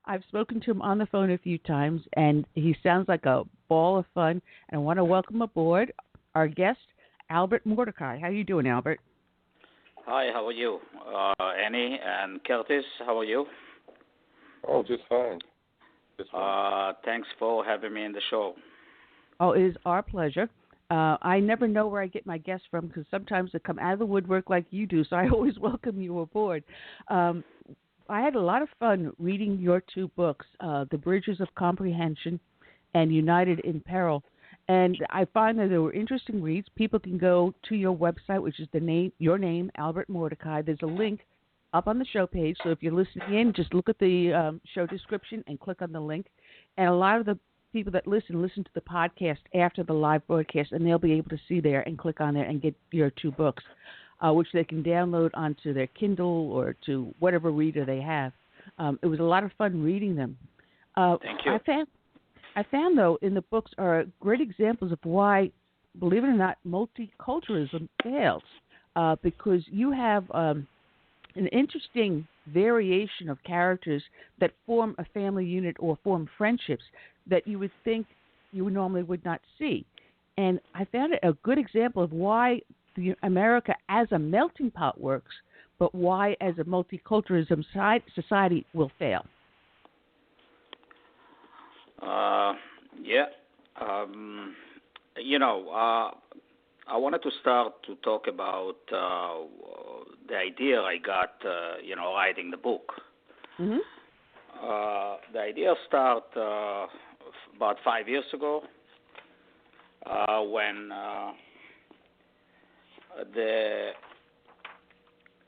I've spoken to him on the phone a few times, and he sounds like a ball of fun. And I want to welcome aboard our guest, Albert Mordechai. How you doing, Albert? Hi, how are you? Annie and Curtis, how are you? Oh, just fine. Just fine. Thanks for having me in the show. Oh, it is our pleasure. I never know where I get my guests from because sometimes they come out of the woodwork like you do, so I always welcome you aboard. Um, I had a lot of fun reading your two books, The Bridges of Comprehension and United in Peril. And I find that they were interesting reads. People can go to your website, which is your name, Albert Mordecai. There's a link up on the show page. So if you're listening in, just look at the show description and click on the link. And a lot of the people that listen to the podcast after the live broadcast, and they'll be able to see there and click on there and get your two books, which they can download onto their Kindle or to whatever reader they have. It was a lot of fun reading them. Thank you. I found, though, in the books are great examples of why, believe it or not, multiculturalism fails, because you have an interesting variation of characters that form a family unit or form friendships that you would think you normally would not see. And I found it a good example of why America as a melting pot works, but why as a multiculturalism society will fail. Yeah. Um, you know, I wanted to start to talk about the idea I got, writing the book. Mm-hmm. The idea started about 5 years ago when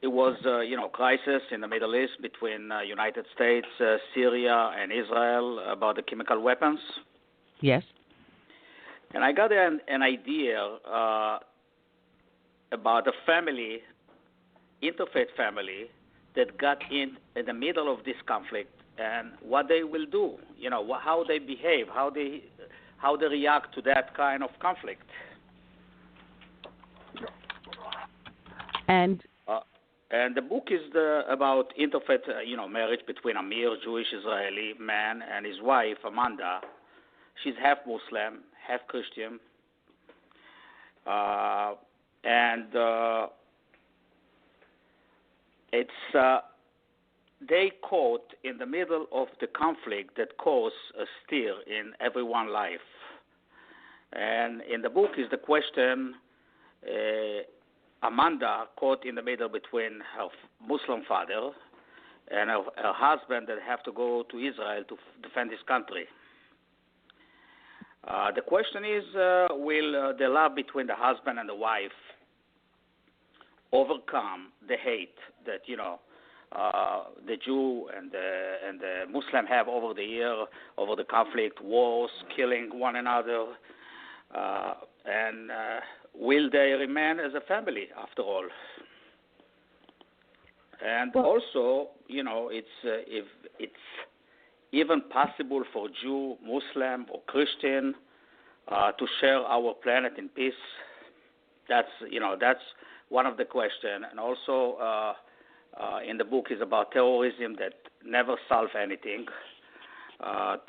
it was crisis in the Middle East between United States, Syria, and Israel about the chemical weapons. Yes. And I got an idea about a family, interfaith family, that got in the middle of this conflict and what they will do. How they behave, how they react to that kind of conflict. And the book is about interfaith, marriage between Amir, Jewish Israeli man, and his wife Amanda. She's half Muslim, half Christian, and it's they caught in the middle of the conflict that caused a stir in everyone's life. And in the book is the question. Amanda caught in the middle between her Muslim father and her husband that have to go to Israel to defend his country. The question is, will the love between the husband and the wife overcome the hate that the Jew and the Muslim have over the year, over the conflict, wars, killing one another, and will they remain as a family after all? And also, if it's even possible for Jew, Muslim, or Christian to share our planet in peace. That's one of the questions. And also in the book is about terrorism that never solve anything.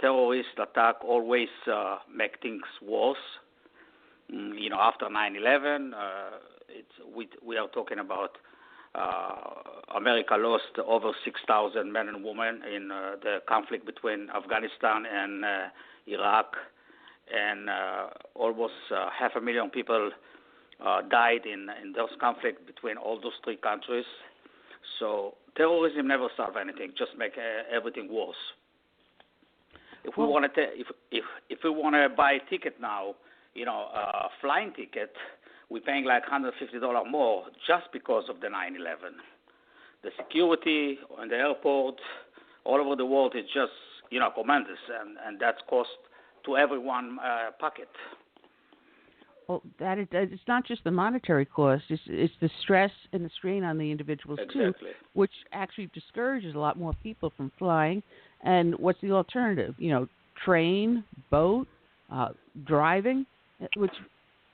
Terrorist attack always make things worse. After 9/11, we are talking about America lost over 6,000 men and women in the conflict between Afghanistan and Iraq, and almost 500,000 people died in those conflicts between all those three countries. So terrorism never solve anything, just make everything worse. If we want to buy a ticket now, a flying ticket, we're paying like $150 more just because of the 9/11. The security on the airport all over the world is just, tremendous, and that's cost to everyone pocket. Well, it's not just the monetary cost; it's the stress and the strain on the individuals too, which actually discourages a lot more people from flying. And what's the alternative? Train, boat, driving, which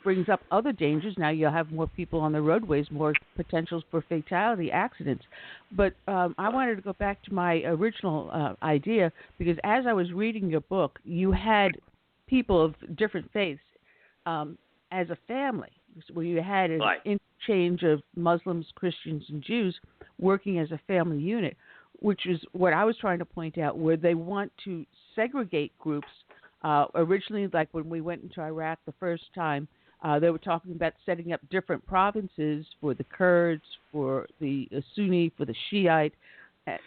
brings up other dangers. Now you'll have more people on the roadways, more potentials for fatality accidents. But I wanted to go back to my original idea because as I was reading your book, you had people of different faiths as a family, where you had an Right. interchange of Muslims, Christians, and Jews working as a family unit, which is what I was trying to point out, where they want to segregate groups. Originally, like when we went into Iraq the first time, they were talking about setting up different provinces for the Kurds, for the Sunni, for the Shiite. Uh,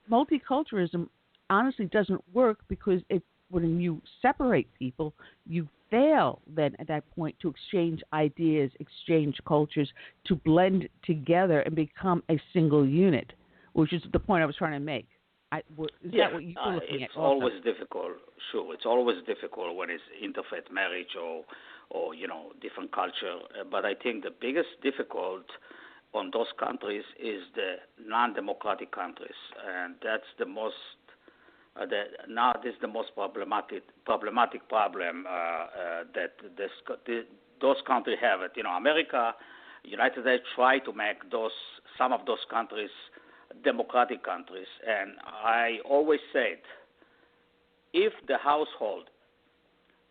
Multiculturalism honestly doesn't work because when you separate people, you fail then at that point to exchange ideas, exchange cultures, to blend together and become a single unit, which is the point I was trying to make. Is Yeah, that what you were looking it's at also? always difficult. Sure, it's always difficult when it's interfaith marriage or different culture. But I think the biggest difficult on those countries is the non-democratic countries, and that's the most. Now this is the most problematic problem that those countries have. It. America, United States try to make some of those countries democratic countries, and I always said, if the household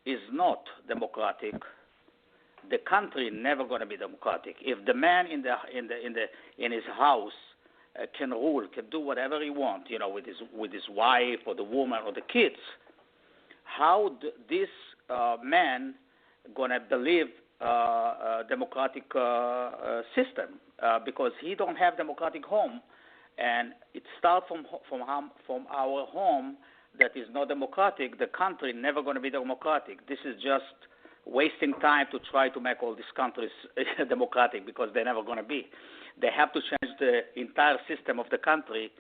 is not democratic, the country never going to be democratic. If the man in his house can rule, can do whatever he wants, with his wife or the woman or the kids, how this man gonna believe democratic system? Because he don't have democratic home. And it starts from our home that is not democratic. The country never going to be democratic. This is just wasting time to try to make all these countries democratic because they're never going to be. They have to change the entire system of the country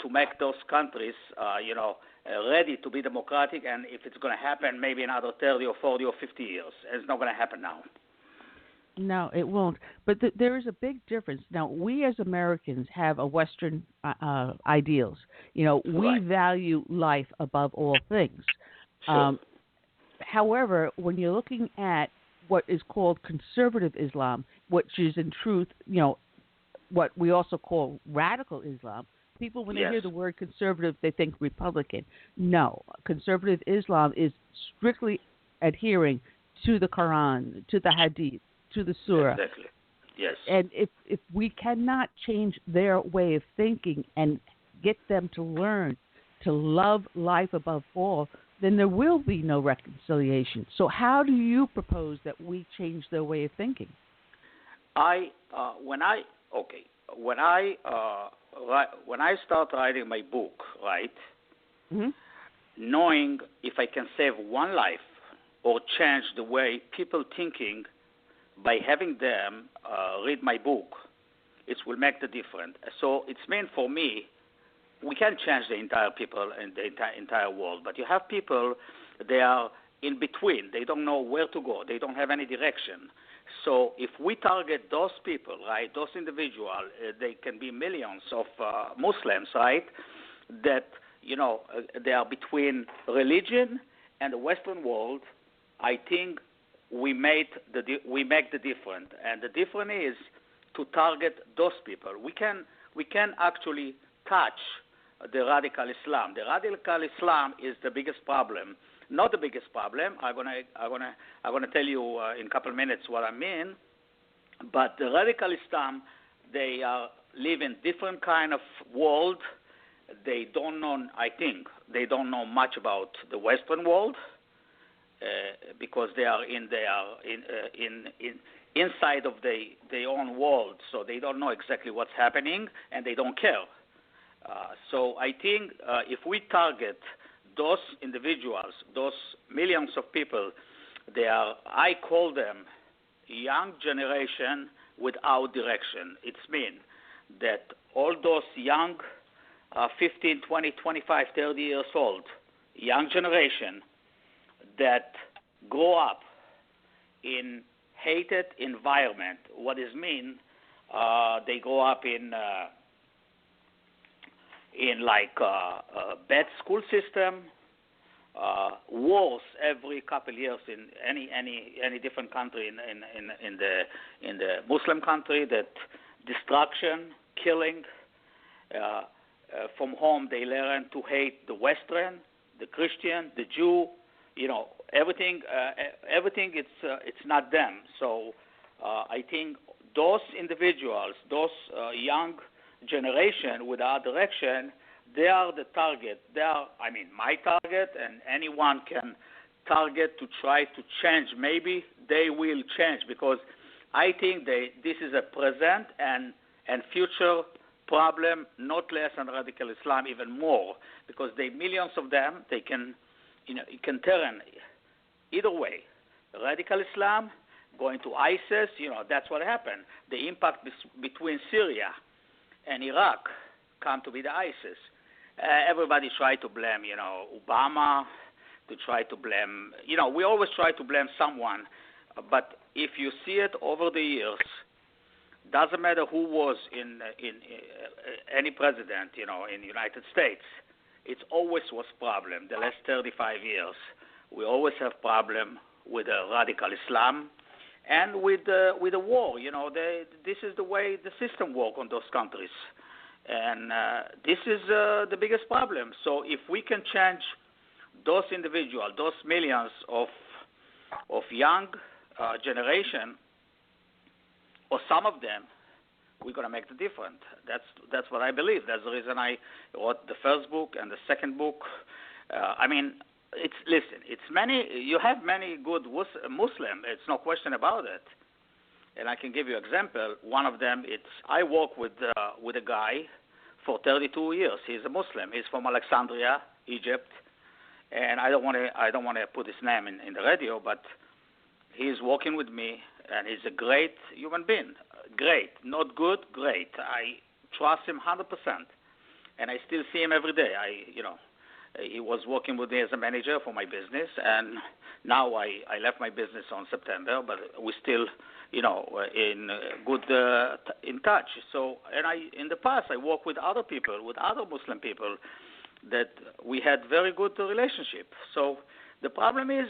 to make those countries, ready to be democratic. And if it's going to happen, maybe another 30 or 40 or 50 years. It's not going to happen now. No, it won't. But there is a big difference. Now, we as Americans have a Western ideals. We Right. value life above all things. Sure. However, when you're looking at what is called conservative Islam, which is in truth, what we also call radical Islam, people, when they hear Yes. the word conservative, they think Republican. No, conservative Islam is strictly adhering to the Quran, to the Hadith, to the Surah. Exactly. Yes. And if we cannot change their way of thinking and get them to learn to love life above all, then there will be no reconciliation. So how do you propose that we change their way of thinking? When I start writing my book, right, Mm-hmm. knowing if I can save one life or change the way people thinking by having them read my book, it will make the difference. So it's meant for me. We can change the entire people and the entire world, but you have people, they are in between. They don't know where to go. They don't have any direction. So if we target those people, right, those individuals, they can be millions of Muslims, right, that they are between religion and the Western world. I think we make the difference, and the difference is to target those people. We can actually touch the radical Islam. The radical Islam is the biggest problem. Not the biggest problem. I'm gonna tell you in a couple of minutes what I mean. But the radical Islam, they live in different kind of world. They don't know. I think they don't know much about the Western world because they are inside of their own world. So they don't know exactly what's happening, and they don't care. So I think if we target those individuals, those millions of people, I call them young generation without direction. It's mean that all those young 15, 20, 25, 30 years old, young generation that grow up in hated environment. What does mean? They grow up in like a bad school system, wars every couple years in any different country in the Muslim country. That destruction, killing. From home, they learn to hate the Western, the Christian, the Jew. Everything. It's not them. So I think those individuals, those young generation without direction, they are the target. They are, my target, and anyone can target to try to change. Maybe they will change because I think this is a present and future problem, not less than radical Islam, even more, because they millions of them. They can, it can turn either way. Radical Islam going to ISIS, that's what happened. The impact between Syria and Iraq come to be the ISIS. Everybody try to blame, Obama, to try to blame, we always try to blame someone. But if you see it over the years, doesn't matter who was in any president, in the United States, it always was problem. The last 35 years, we always have problem with radical Islam and with the war. This is the way the system works on those countries. And this is the biggest problem. So if we can change those individuals, those millions of young generation, or some of them, we're going to make the difference. That's what I believe. That's the reason I wrote the first book and the second book. It's many. You have many good Muslim. It's no question about it. And I can give you an example. One of them, I work with a guy for 32 years. He's a Muslim. He's from Alexandria, Egypt, and I don't want to put his name in the radio, but he's working with me, and he's a great human being. Great, not good, great. I trust him 100%, and I still see him every day. He was working with me as a manager for my business, and now I left my business on September, but we still, in good in touch. So, and in the past I worked with other people, with other Muslim people, that we had very good relationship. So the problem is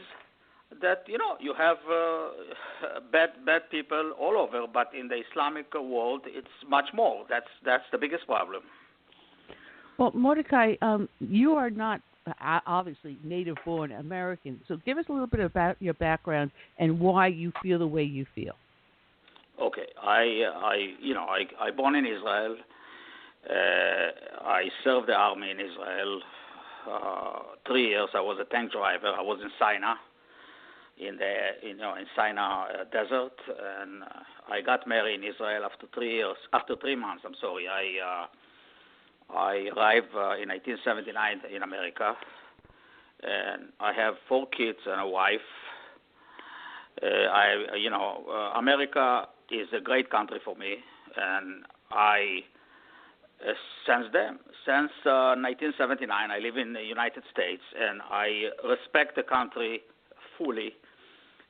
that you have bad people all over, but in the Islamic world it's much more. That's the biggest problem. Well, Mordechai, you are not obviously native-born American, so give us a little bit about your background and why you feel the way you feel. Okay, I born in Israel. I served the army in Israel 3 years. I was a tank driver. I was in Sinai, in Sinai desert, and I got married in Israel after 3 years. After 3 months, I'm sorry. I arrived in 1979 in America, and I have 4 kids and a wife. America is a great country for me, and since 1979, I live in the United States, and I respect the country fully.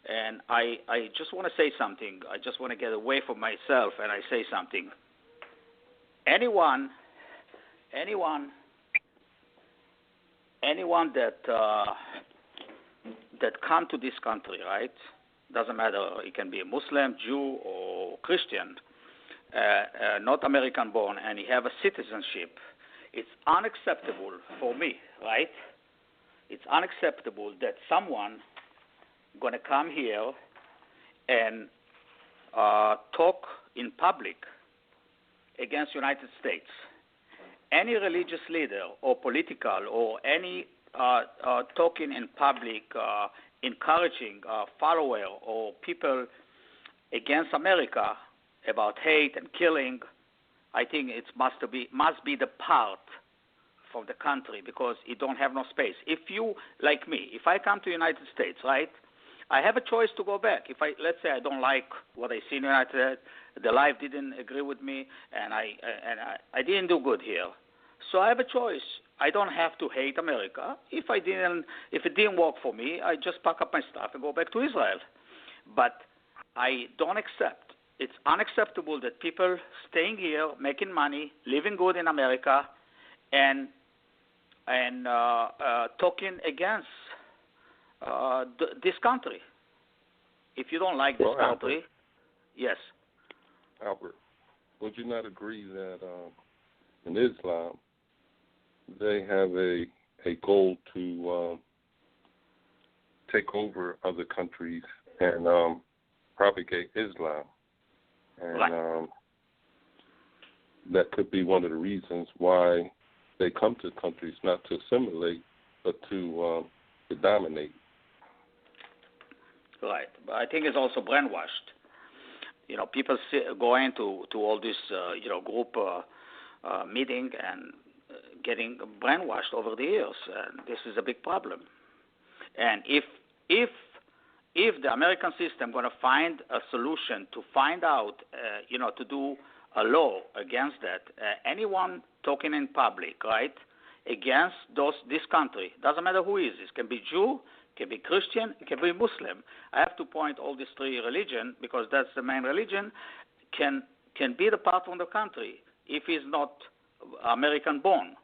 And I just want to say something. I just want to get away from myself, and I say something. Anyone that come to this country, right? Doesn't matter. It can be a Muslim, Jew, or Christian, not American born, and he have a citizenship. It's unacceptable for me, right? It's unacceptable that someone gonna come here and talk in public against United States. Any religious leader or political or any talking in public, encouraging follower or people against America about hate and killing, I think it must be the part from the country, because it don't have no space. If you, like me, if I come to United States, right, I have a choice to go back. Let's say I don't like what I see in United States, the life didn't agree with me, and I didn't do good here. So I have a choice. I don't have to hate America. If it didn't work for me, I just pack up my stuff and go back to Israel. But I don't accept. It's unacceptable that people staying here, making money, living good in America, and talking against this country. If you don't like this Well, country, yes. Albert, would you not agree that in Islam they have a goal to take over other countries and propagate Islam? And Right. That could be one of the reasons why they come to countries not to assimilate, but to dominate. Right. But I think it's also brainwashed. People go into all this, group meeting and getting brainwashed over the years, and this is a big problem. And if the American system going to find a solution to find out, to do a law against that, anyone talking in public, right, against this country, doesn't matter who is. It can be Jew, it can be Christian, it can be Muslim. I have to point all these three religions because that's the main religion. Can be the part of the country if he's not American born.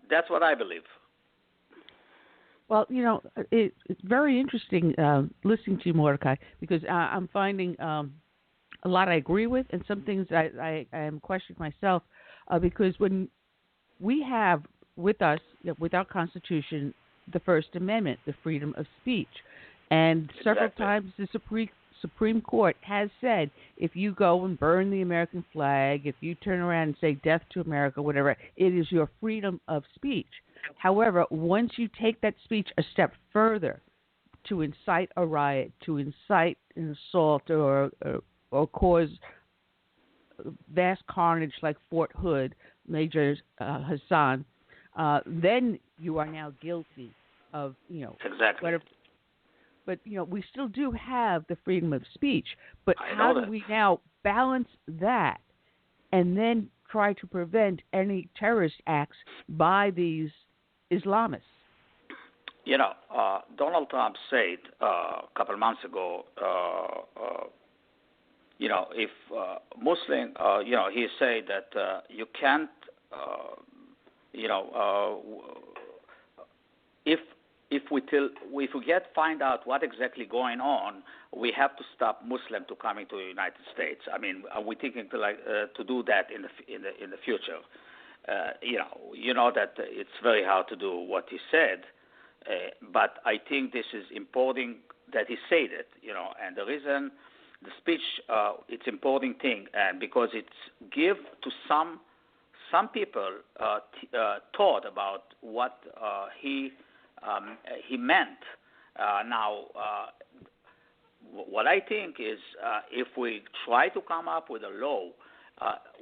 That's what I believe. Well, it's very interesting listening to you, Mordechai, because I'm finding a lot I agree with, and some things I am questioning myself, because when we have with us, with our Constitution, the First Amendment, the freedom of speech, and several times the Supreme Court has said if you go and burn the American flag, if you turn around and say death to America, whatever, it is your freedom of speech. However, once you take that speech a step further to incite a riot, to incite an assault or cause vast carnage like Fort Hood, Major Hassan, then you are now guilty of, Exactly. But we still do have the freedom of speech. But how do we now balance that and then try to prevent any terrorist acts by these Islamists? Donald Trump said a couple of months ago, if Muslim, he said that you can't, if we find out what exactly going on, we have to stop Muslim to coming to the United States. I mean, are we thinking to do that in the future? That it's very hard to do what he said, but I think this is important that he said it. And the reason the speech it's important thing, and because it's give to some people thought about what he meant. Now, what I think is if we try to come up with a law,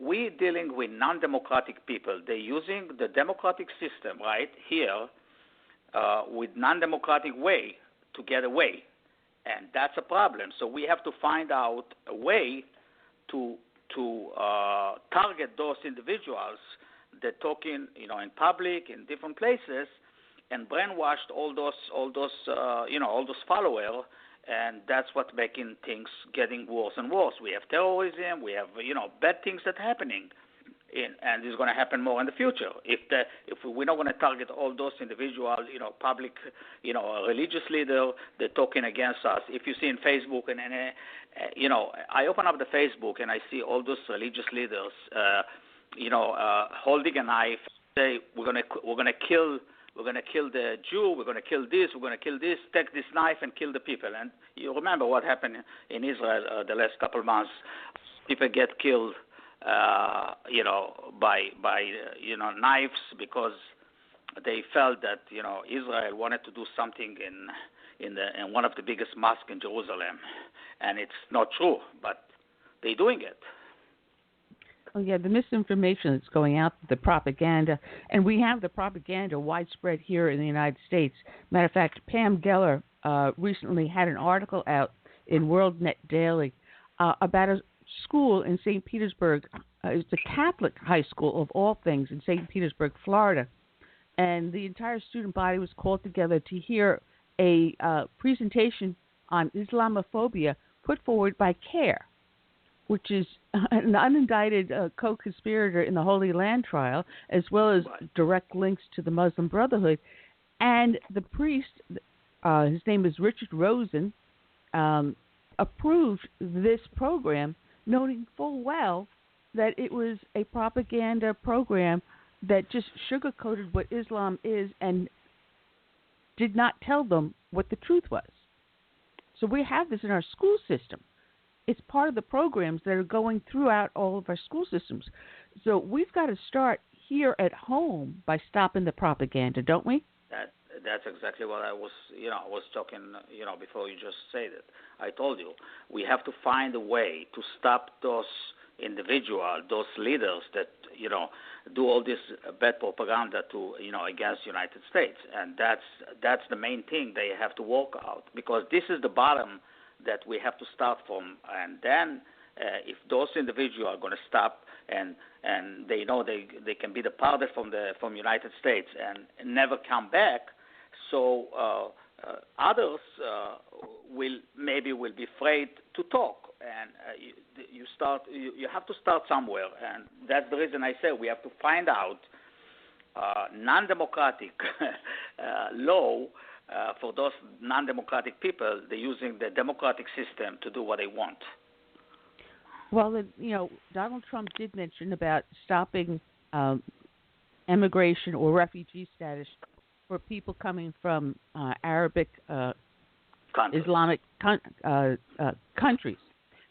we're dealing with non-democratic people. They're using the democratic system right here with non-democratic way to get away, and that's a problem. So we have to find out a way to target those individuals that talking, in public in different places, and brainwashed all those followers, and that's what's making things getting worse and worse. We have terrorism, we have bad things that are happening, and it's going to happen more in the future. If we're not going to target all those individuals, public, religious leaders, they're talking against us. If you see in Facebook and I open up the Facebook and I see all those religious leaders, holding a knife, say we're gonna kill the Jew, we're going to kill this, take this knife and kill the people. And you remember what happened in Israel the last couple of months. People get killed, by knives because they felt that, Israel wanted to do something in one of the biggest mosques in Jerusalem. And it's not true, but they're doing it. Oh, yeah, the misinformation that's going out, the propaganda, and we have the propaganda widespread here in the United States. Matter of fact, Pam Geller recently had an article out in WorldNet Daily about a school in St. Petersburg. It's a Catholic high school, of all things, in St. Petersburg, Florida. And the entire student body was called together to hear a presentation on Islamophobia put forward by CARE, which is an unindicted co-conspirator in the Holy Land trial, as well as direct links to the Muslim Brotherhood. And the priest his name is Richard Rosen, approved this program, knowing full well that it was a propaganda program that just sugarcoated what Islam is and did not tell them what the truth was. So we have this in our school system. It's part of the programs that are going throughout all of our school systems. So we've got to start here at home by stopping the propaganda, don't we? That's exactly what I was talking, before you just said it. I told you, we have to find a way to stop those individuals, those leaders that, do all this bad propaganda to, against United States. And that's the main thing they have to work out, because this is the bottom that we have to start from. And then if those individuals are going to stop and they know they can be departed from United States and never come back, so others will be afraid to talk. And you have to start somewhere, and that's the reason I say we have to find out non-democratic law for those non-democratic people. They're using the democratic system to do what they want. Well, Donald Trump did mention about stopping immigration or refugee status for people coming from Arabic, Islamic countries.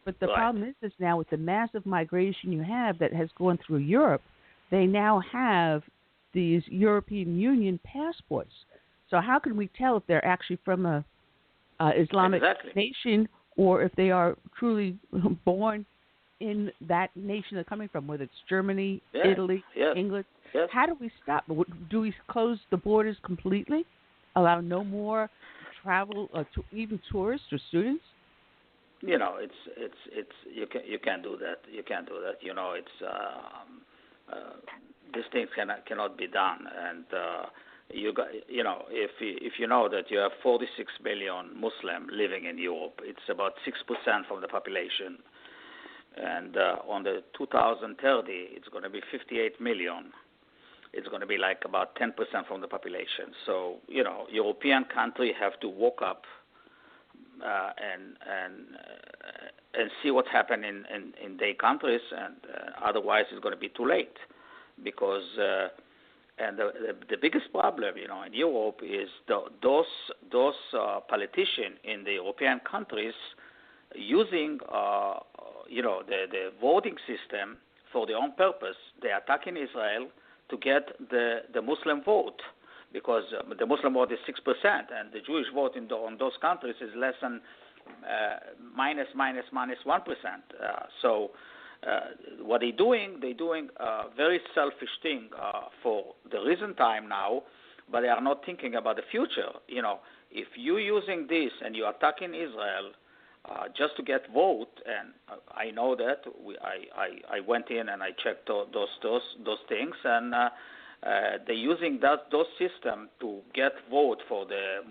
But the problem is now with the massive migration you have that has gone through Europe, they now have these European Union passports. So how can we tell if they're actually from a Islamic nation or if they are truly born in that nation they're coming from, whether it's Germany, Italy, England? Yes. How do we stop? Do we close the borders completely, allow no more travel, even tourists or students? It's you can't do that. You can't do that. These things cannot be done. And if you know that you have 46 million Muslims living in Europe, it's about 6% from the population. And on the 2030, it's going to be 58 million. It's going to be like about 10% from the population. So European countries have to wake up and see what's happening in their countries, and otherwise it's going to be too late. Because and the biggest problem, in Europe is those politicians in the European countries using the voting system for their own purpose. They are attacking Israel to get the Muslim vote, because the Muslim vote is 6%, and the Jewish vote in those countries is less than minus 1%. So what they're doing a very selfish thing for the recent time now, but they are not thinking about the future. If you're using this and you're attacking Israel just to get vote, and I know that I went in and I checked those things, and they're using those systems to get vote for the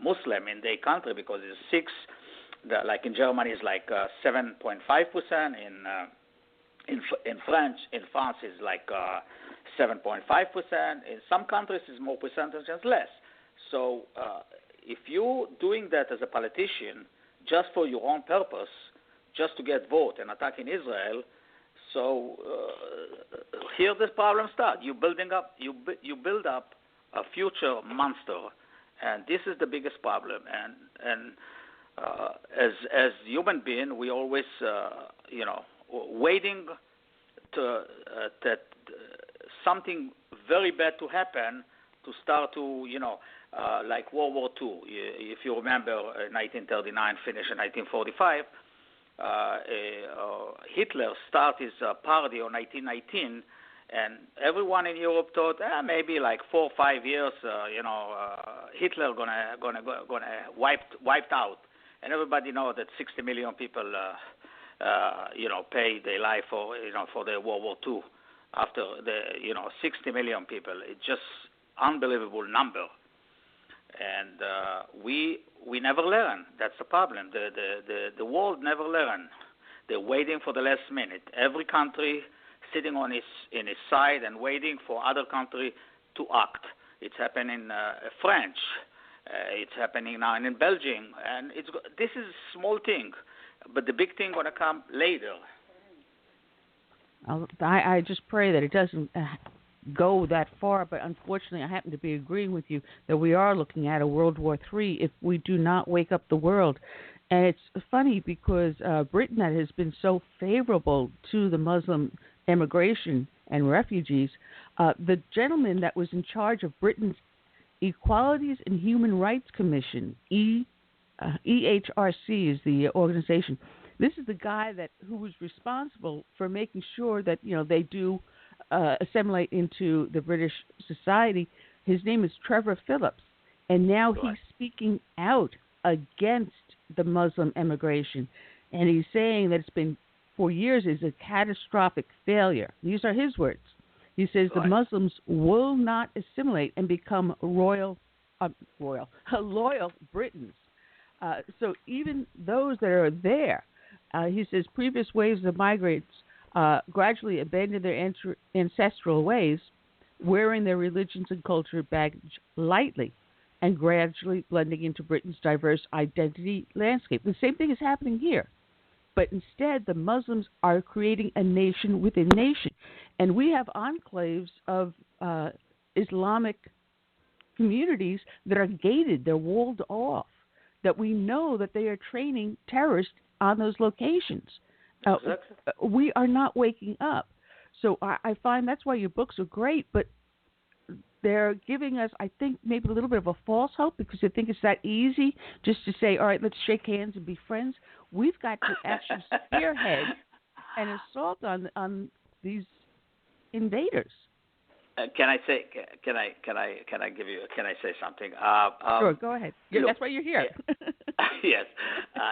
Muslim in their country, because it's like in Germany it's like 7.5%, in France is like 7.5%. In some countries it's more percentage and less. So if you're doing that as a politician just for your own purpose, just to get vote and attacking Israel, so here the problem starts. You build up a future monster, and this is the biggest problem. And as human beings, we always waiting to that something very bad to happen to start to like World War II. If you remember, 1939 finished in 1945. Hitler started his party on 1919, and everyone in Europe thought maybe like 4 or 5 years, Hitler gonna wiped out, and everybody know that 60 million people, pay their life for the World War II. After 60 million people, it's just unbelievable number. And we never learn. That's the problem. The world never learn. They're waiting for the last minute. Every country sitting in his side and waiting for other country to act. It's happening in French. It's happening now in Belgium, and this is a small thing, but the big thing gonna come later. I just pray that it doesn't go that far, but unfortunately, I happen to be agreeing with you that we are looking at a World War III if we do not wake up the world. And it's funny because Britain, that has been so favorable to the Muslim immigration and refugees, the gentleman that was in charge of Britain's Equalities and Human Rights Commission, EHRC is the organization. This is the guy who was responsible for making sure that they do assimilate into the British society. His name is Trevor Phillips, and now he's speaking out against the Muslim immigration, and he's saying that it's been for years is a catastrophic failure. These are his words. He says the Muslims will not assimilate and become loyal Britons. So even those that are there, he says previous waves of migrants gradually abandoned their ancestral ways, wearing their religions and culture baggage lightly, and gradually blending into Britain's diverse identity landscape. The same thing is happening here. But instead, the Muslims are creating a nation within nation. And we have enclaves of Islamic communities that are gated, they're walled off, that we know that they are training terrorists on those locations. We are not waking up. So I find that's why your books are great, but they're giving us, I think, maybe a little bit of a false hope because they think it's that easy just to say, all right, let's shake hands and be friends. We've got to actually spearhead an assault on these invaders. Can I say something? Sure, go ahead. Look, that's why you're here. Yes.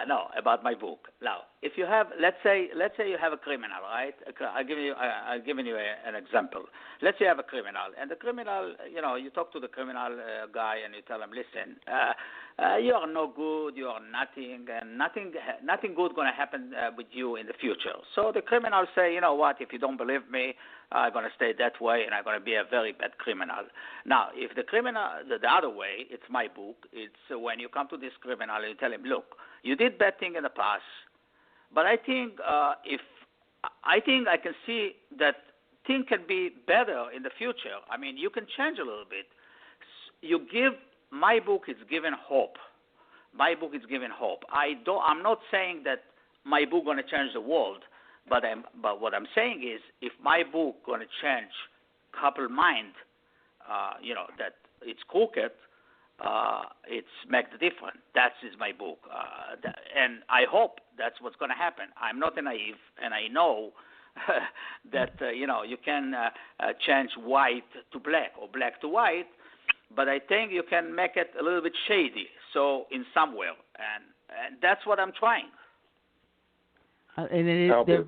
No, about my book. Now, if you have, let's say you have a criminal, right? I'm giving you an example. Let's say you have a criminal, and the criminal, you talk to the criminal guy and you tell him, listen, you are no good, you are nothing, and nothing good going to happen with you in the future. So the criminal say, you know what? If you don't believe me, I'm going to stay that way, and I'm going to be a very bad criminal. Now, if the criminal, the other way, it's my book. It's when you come to this criminal and you tell him, look, you did bad thing in the past, but I think I can see that thing can be better in the future. I mean, you can change a little bit. My book is giving hope. My book is giving hope. I'm not saying that my book going to change the world. But what I'm saying is, if my book going to change couple mind, that it's crooked, it's make the difference. That is my book, and I hope that's what's going to happen. I'm not naive, and I know that you can change white to black or black to white, but I think you can make it a little bit shady. So in somewhere, and that's what I'm trying. And they're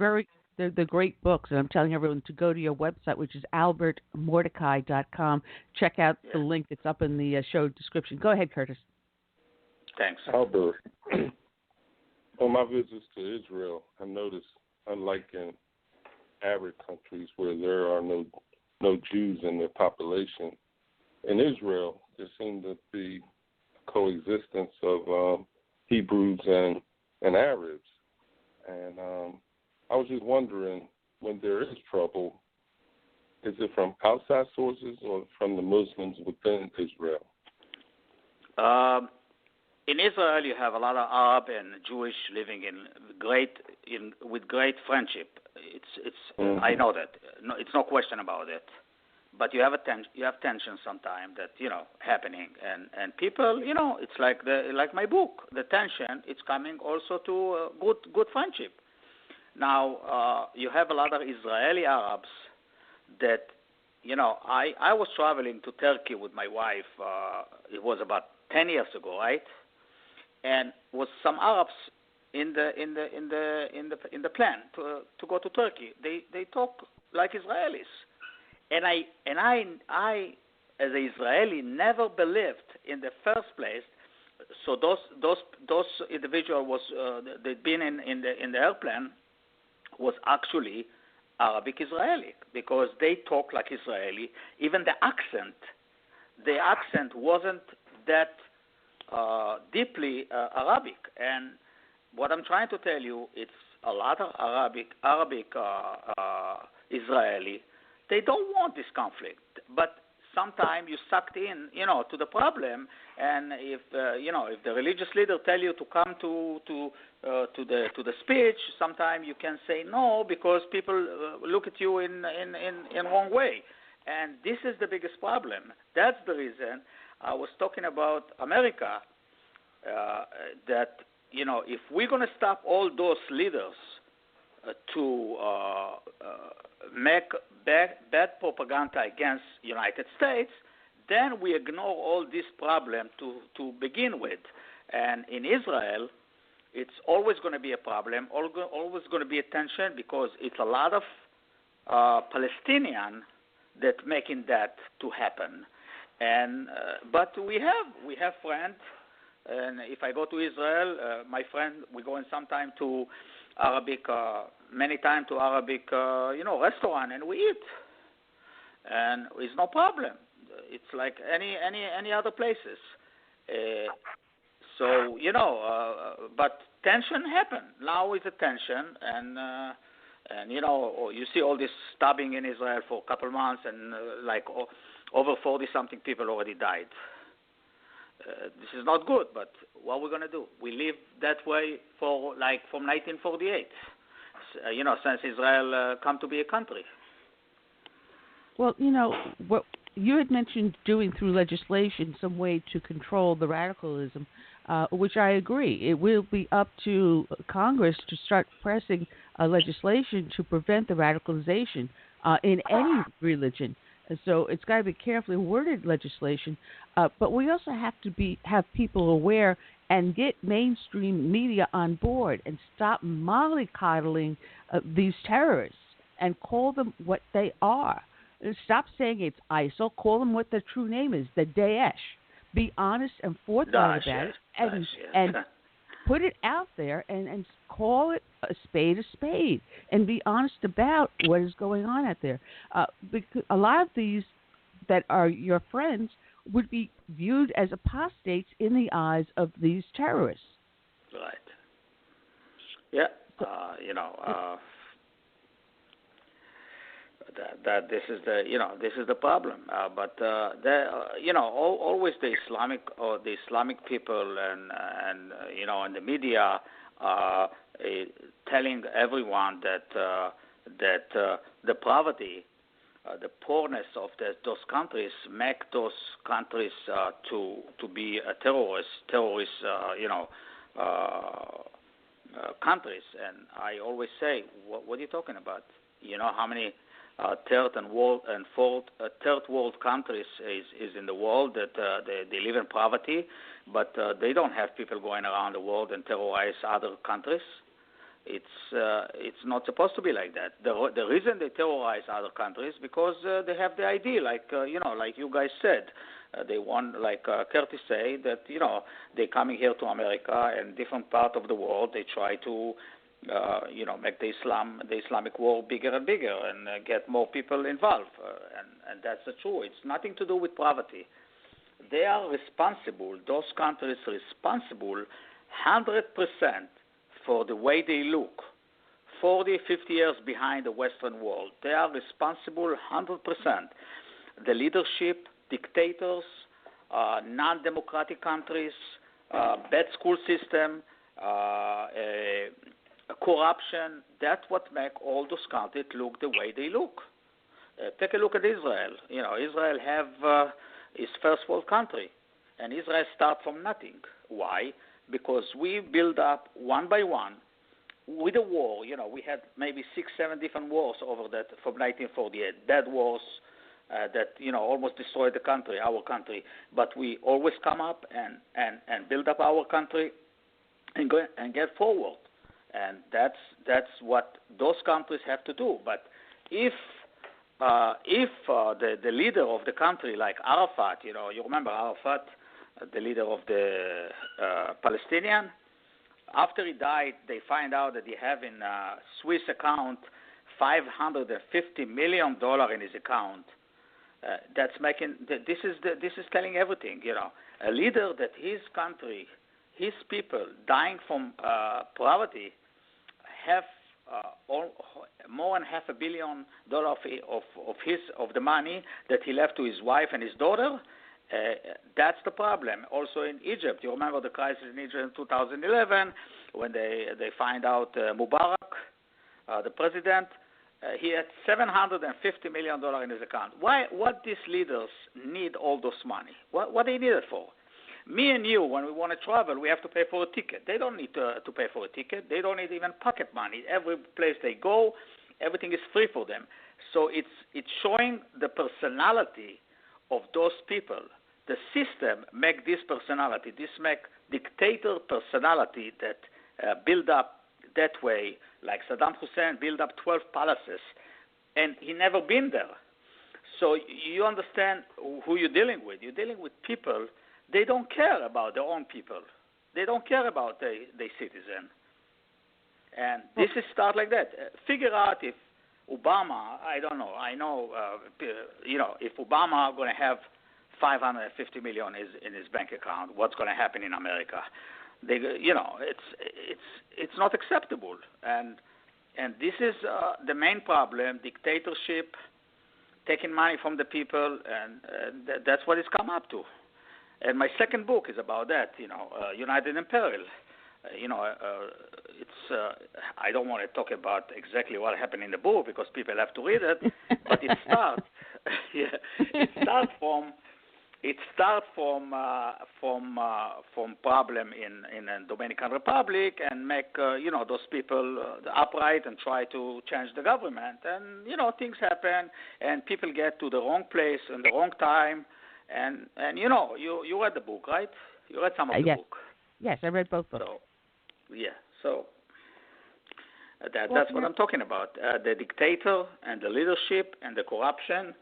great books, and I'm telling everyone to go to your website, which is albertmordechai.com. Check out the link that's up in the show description. Go ahead, Curtis. Thanks. Albert, on my visits to Israel, I noticed, unlike in Arab countries where there are no Jews in their population, in Israel there seemed to be coexistence of Hebrews and Arabs. And I was just wondering, when there is trouble, is it from outside sources or from the Muslims within Israel? In Israel, you have a lot of Arab and Jewish living with great friendship. It's I know that. No, it's no question about it. But you have tension sometimes that happening, and people it's like my book. The tension it's coming also to good friendship. Now you have a lot of Israeli Arabs that I was traveling to Turkey with my wife. It was about 10 years ago, right? And was some Arabs in the plan to go to Turkey. They talk like Israelis. And I, as an Israeli, never believed in the first place. So those individuals they'd been in the airplane was actually Arabic Israeli because they talk like Israeli. Even the accent wasn't that deeply Arabic. And what I'm trying to tell you, it's a lot of Arabic Israeli. They don't want this conflict, but sometimes you sucked in, to the problem. And if if the religious leader tell you to come to the speech, sometimes you can say no because people look at you in wrong way. And this is the biggest problem. That's the reason I was talking about America. That if we're going to stop all those leaders to make bad propaganda against United States, then we ignore all this problem to begin with. And in Israel, it's always going to be a problem, always going to be a tension because it's a lot of Palestinian that making that to happen. And but we have friends. And if I go to Israel, my friend, we go in sometime to Arabic, many times to Arabic, restaurant, and we eat, and it's no problem. It's like any other places. So but tension happen. Now is a tension, and you see all this stabbing in Israel for a couple months, and over 40-something people already died. This is not good, but what are we going to do? We live that way from 1948, since Israel come to be a country. Well, what you had mentioned doing through legislation some way to control the radicalism, which I agree. It will be up to Congress to start pressing legislation to prevent the radicalization in any religion. So it's got to be carefully worded legislation, but we also have to have people aware and get mainstream media on board and stop mollycoddling these terrorists and call them what they are. Stop saying it's ISIL. Call them what their true name is, the Daesh. Be honest and forthright about it, and put it out there and call it a spade, and be honest about what is going on out there. Because a lot of these that are your friends would be viewed as apostates in the eyes of these terrorists. Right. Yeah. That this is the problem. But always the Islamic people and the media telling everyone that the poverty, the poorness of those countries make those countries to be a terrorist countries. And I always say, what are you talking about? You know how many third world countries is in the world that they live in poverty, but they don't have people going around the world and terrorize other countries. It's not supposed to be like that. The reason they terrorize other countries because they have the idea, like you guys said, they want, like Curtis say, that they're coming here to America and different part of the world. They try to make the Islamic war bigger and bigger and get more people involved. And that's the truth. It's nothing to do with poverty. They are responsible, those countries responsible 100% for the way they look. 40, 50 years behind the Western world. They are responsible 100%. The leadership, dictators, non-democratic countries, bad school system, corruption, that's what make all those countries look the way they look. Take a look at Israel. Israel have its first world country, and Israel start from nothing. Why? Because we build up one by one with a war. We had maybe 6-7 different wars over that from 1948. Bad wars that almost destroyed the country, our country. But we always come up and build up our country and go and get forward. And that's what those countries have to do. But if the leader of the country, like Arafat, you remember Arafat, the leader of the Palestinian, after he died, they find out that he have in Swiss account $550 million in his account, That's making this is telling everything. A leader that his country, his people dying from poverty, have more than $500 million of the money that he left to his wife and his daughter. That's the problem. Also in Egypt, you remember the crisis in Egypt in 2011 when they find out Mubarak, the president, he had $750 million in his account. What these leaders need all those money? What they need it for? Me and you, when we want to travel, we have to pay for a ticket. They don't need to pay for a ticket. They don't need even pocket money. Every place they go, everything is free for them. So it's showing the personality of those people. The system make this personality. This make dictator personality that build up that way, like Saddam Hussein built up 12 palaces, and he never been there. So you understand who you're dealing with. You're dealing with people. They don't care about their own people. They don't care about their citizen. And this is start like that. Figure out if Obama, I don't know. I know, if Obama going to have $550 million in his bank account, what's going to happen in America? It's not acceptable. And this is the main problem: dictatorship, taking money from the people, and that's what it's come up to. And my second book is about that. United in Peril. I don't want to talk about exactly what happened in the book because people have to read it, but it starts. It starts from problem in the Dominican Republic and make those people upright and try to change the government, and things happen and people get to the wrong place in the wrong time, and you read the book, right? You read some of the book. Yes, I read both books. So that's what I'm talking about. The dictator and the leadership and the corruption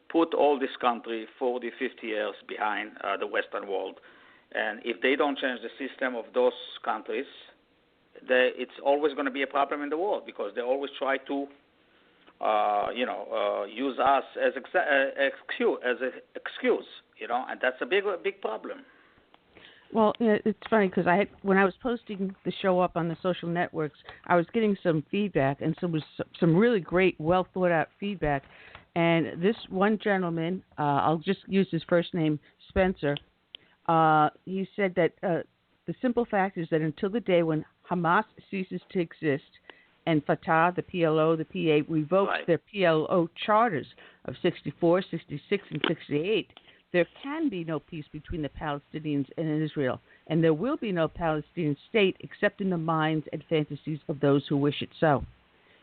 put all this country 40, 50 years behind the Western world. And if they don't change the system of those countries, it's always going to be a problem in the world because they always try to, use us as an excuse, and that's a big problem. Well, it's funny because when I was posting the show up on the social networks, I was getting some feedback, and some really great, well thought out feedback. And this one gentleman, I'll just use his first name, Spencer. He said that the simple fact is that until the day when Hamas ceases to exist and Fatah, the PLO, the PA, revokes their PLO charters of 64, 66, and 68, there can be no peace between the Palestinians and Israel, and there will be no Palestinian state except in the minds and fantasies of those who wish it so.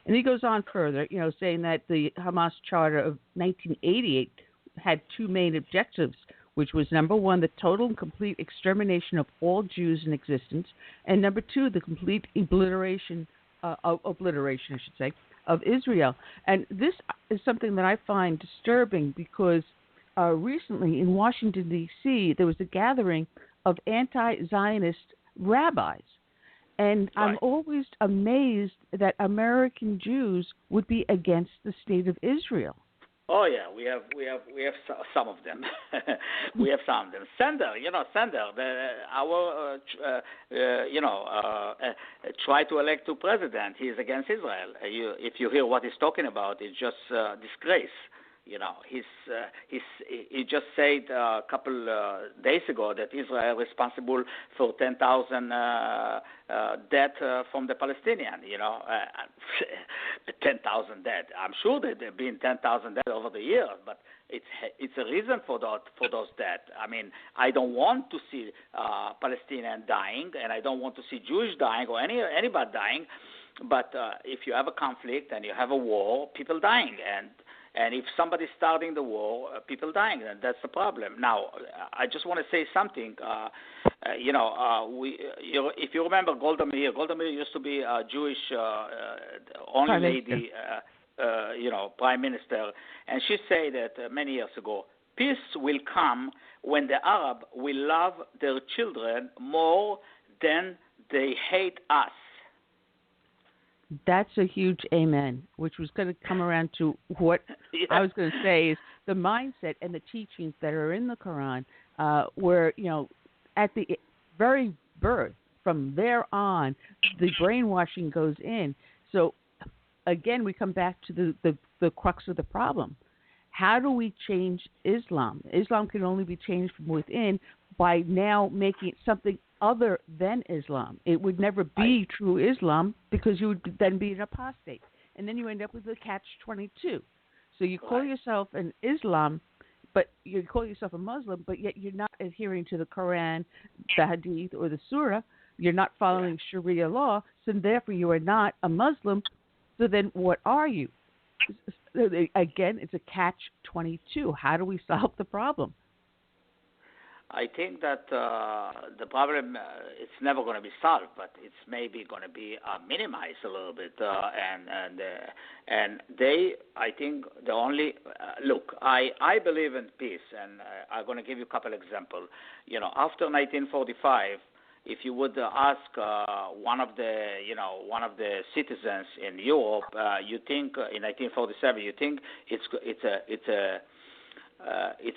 And he goes on further, saying that the Hamas Charter of 1988 had two main objectives, which was, number one, the total and complete extermination of all Jews in existence, and number two, the complete obliteration of Israel. And this is something that I find disturbing because recently in Washington, D.C., there was a gathering of anti-Zionist rabbis. And I'm always amazed that American Jews would be against the state of Israel. Oh yeah, we have some of them. We have some of them. Sender, try to elect to president. He is against Israel. If you hear what he's talking about, it's just disgrace. He just said a couple days ago that Israel is responsible for 10,000 death from the Palestinian. 10,000 dead. I'm sure that there have been 10,000 dead over the years, but it's a reason for those deaths. I mean, I don't want to see Palestinian dying, and I don't want to see Jewish dying or anybody dying. But if you have a conflict and you have a war, people dying, and if somebody's starting the war, people dying, and that's the problem. Now, I just want to say something. If you remember Golda Meir used to be a Jewish only lady, prime minister, and she said that many years ago, peace will come when the Arab will love their children more than they hate us. That's a huge amen, which was going to come around to what I was going to say is the mindset and the teachings that are in the Quran, where at the very birth, from there on, the brainwashing goes in. So again, we come back to the crux of the problem. How do we change Islam? Islam can only be changed from within by now making it something other than Islam. It would never be true Islam because you would then be an apostate. And then you end up with a catch-22. So you call yourself an Islam, but you call yourself a Muslim, but yet you're not adhering to the Quran, the Hadith, or the Surah. You're not following Sharia law, so therefore you are not a Muslim. So then what are you? Again, it's a catch-22. How do we solve the problem? I think that the problem it's never going to be solved, but it's maybe going to be minimized a little bit. And they, I think, the only look. I believe in peace, and I'm going to give you a couple examples. After 1945. If you would ask one of the citizens in Europe, you think in 1947, you think it's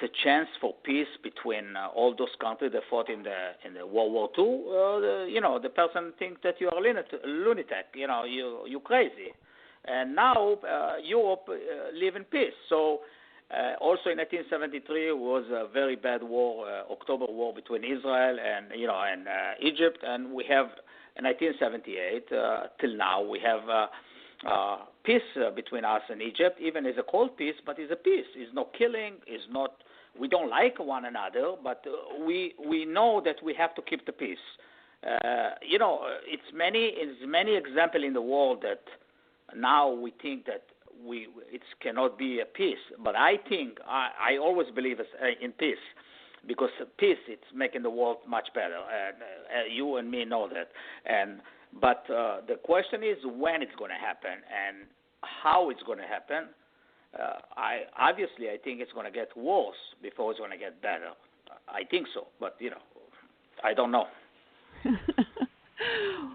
a chance for peace between all those countries that fought in the World War II. The person thinks that you are a lunatic. You crazy. And now Europe live in peace. So. Also in 1973 was a very bad war, October War between Israel and Egypt, and we have in 1978 till now we have peace between us and Egypt. Even it's a cold peace, but it's a peace. It's no killing. It's not. We don't like one another, but we know that we have to keep the peace. It's many examples in the world that now we think that. It cannot be a peace, but I think I always believe in peace, because peace it's making the world much better, and you and me know that. But the question is when it's going to happen and how it's going to happen. I think it's going to get worse before it's going to get better. I think so, but I don't know.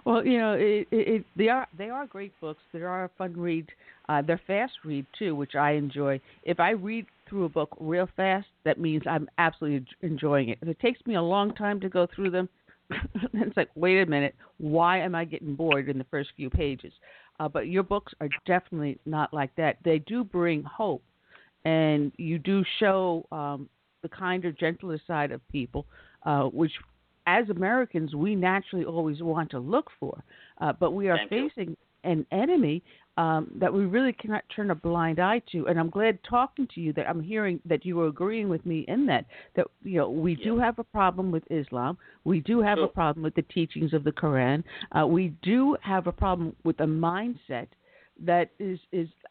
Well, they are great books. They are a fun read. They're fast read too, which I enjoy. If I read through a book real fast, that means I'm absolutely enjoying it. If it takes me a long time to go through them, then it's like, wait a minute, why am I getting bored in the first few pages? But your books are definitely not like that. They do bring hope, and you do show the kinder, gentler side of people, which as Americans, we naturally always want to look for, but we are facing an enemy that we really cannot turn a blind eye to. And I'm glad talking to you that I'm hearing that you are agreeing with me in that we do have a problem with Islam. We do have a problem with the teachings of the Quran. We do have a problem with a mindset that is,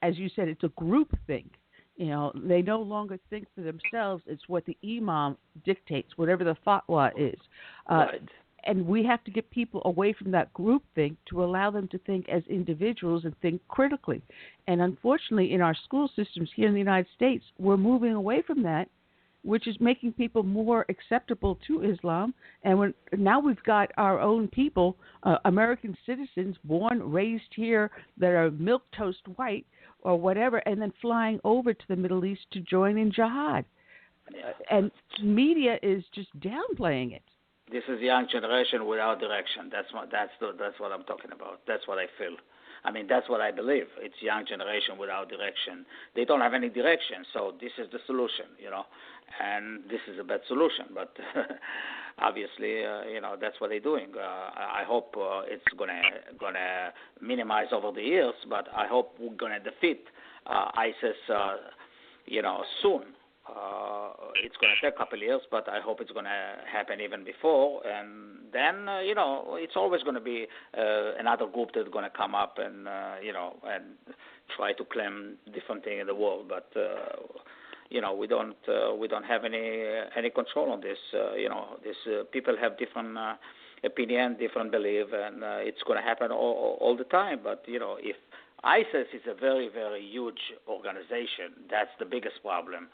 as you said, it's a group thing. They no longer think for themselves. It's what the imam dictates, whatever the fatwa is. Right. And we have to get people away from that group think to allow them to think as individuals and think critically. And unfortunately, in our school systems here in the United States, we're moving away from that, which is making people more acceptable to Islam. And now we've got our own people, American citizens born, raised here, that are milquetoast white or whatever, and then flying over to the Middle East to join in jihad. And media is just downplaying it. This is young generation without direction. That's what I'm talking about. That's what I feel. I mean, that's what I believe. It's young generation without direction. They don't have any direction, so this is the solution, and this is a bad solution. But obviously, that's what they're doing. I hope it's gonna minimize over the years, but I hope we're gonna defeat ISIS, soon. It's going to take a couple of years, but I hope it's going to happen even before. And then, it's always going to be another group that's going to come up and, and try to claim different thing in the world. But, we don't have any control on this. People have different opinion, different belief, and it's going to happen all the time. But, if ISIS is a very, very huge organization, that's the biggest problem.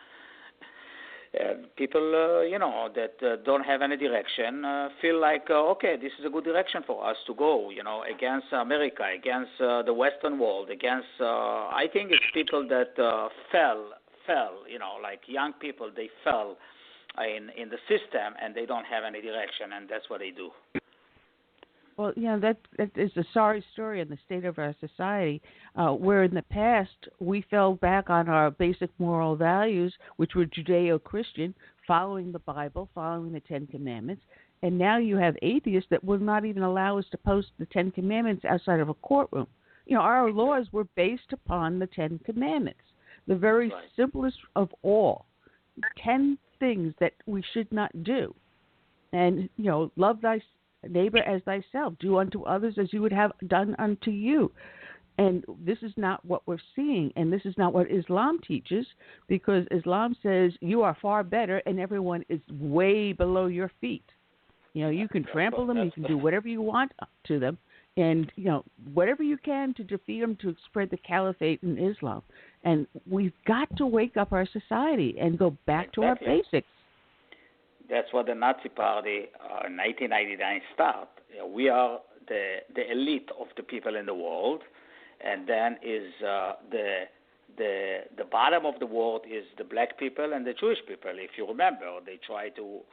People, that don't have any direction feel like, okay, this is a good direction for us to go, against America, against the Western world, against, I think it's people that fell fell. Like young people, they fell in the system, and they don't have any direction, and that's what they do. Well, that is a sorry story in the state of our society, where in the past we fell back on our basic moral values, which were Judeo-Christian, following the Bible, following the Ten Commandments, and now you have atheists that will not even allow us to post the Ten Commandments outside of a courtroom. Our laws were based upon the Ten Commandments, the very simplest of all, 10 things that we should not do. And, love thy neighbor as thyself. Do unto others as you would have done unto you. And this is not what we're seeing, and this is not what Islam teaches, because Islam says you are far better and everyone is way below your feet. You can trample them, you can do whatever you want to them, and, whatever you can to defeat them, to spread the caliphate in Islam. And we've got to wake up our society and go back to our basics. That's what the Nazi Party in 1999 started. We are the elite of the people in the world, and then is the bottom of the world is the black people and the Jewish people. If you remember, they tried to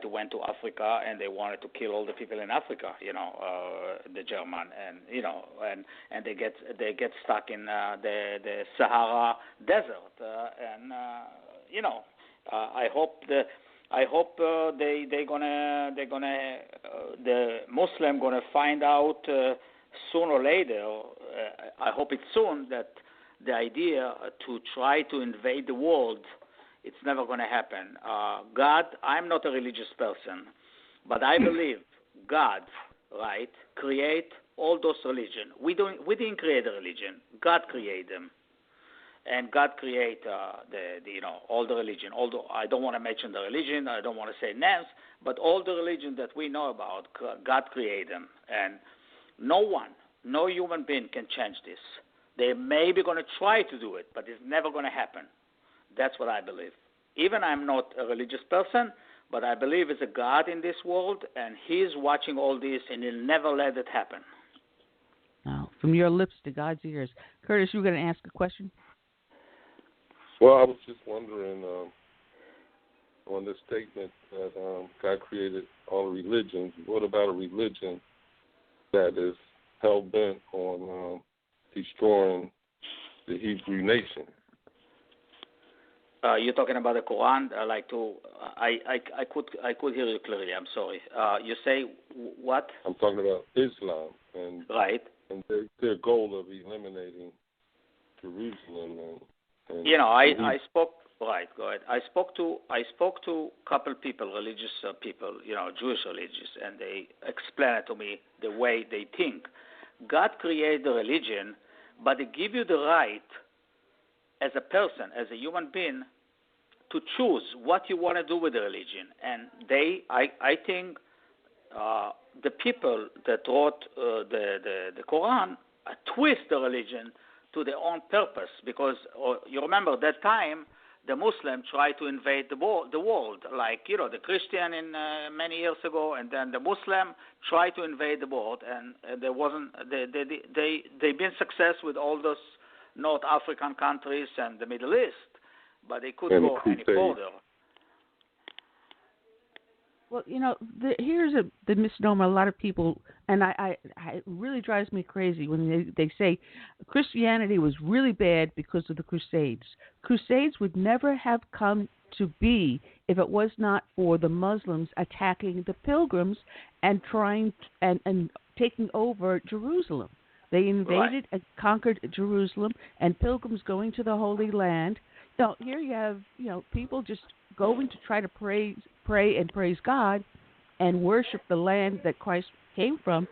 went to Africa and they wanted to kill all the people in Africa. The German, and they get stuck in the Sahara Desert, I hope the Muslim gonna find out sooner or later. I hope it's soon, that the idea to try to invade the world, it's never gonna happen. God, I'm not a religious person, but I believe God, right, create all those religions. We didn't create a religion. God created them. And God create all the religion. Although I don't want to mention the religion, I don't want to say names, but all the religion that we know about, God created them, and no human being can change this. They may be going to try to do it, but it's never going to happen. That's what I believe. Even I'm not a religious person, but I believe there's a God in this world, and He's watching all this, and He'll never let it happen. Oh, from your lips to God's ears. Curtis, you were going to ask a question? Well, I was just wondering on this statement that God created all religions. What about a religion that is hell-bent on destroying the Hebrew nation? You're talking about the Quran. I could hear you clearly. I'm sorry. You say what? I'm talking about Islam and their goal of eliminating Jerusalem. I spoke. Right, go ahead. I spoke to a couple people, religious people, Jewish religious, and they explained it to me the way they think. God created the religion, but they give you the right as a person, as a human being, to choose what you want to do with the religion. And I think the people that wrote the Quran twist the religion to their own purpose, because you remember that time the Muslim tried to invade the world, like the Christian in many years ago, and then the Muslim tried to invade the world, and there wasn't they've been success with all those North African countries and the Middle East, but they couldn't go any further. Well, here's the misnomer. A lot of people, and it really drives me crazy when they say Christianity was really bad because of the Crusades. Crusades would never have come to be if it was not for the Muslims attacking the Pilgrims and trying and taking over Jerusalem. They invaded and conquered Jerusalem, and Pilgrims going to the Holy Land. Now, here you have people just going to try to pray and praise God and worship the land that Christ came from,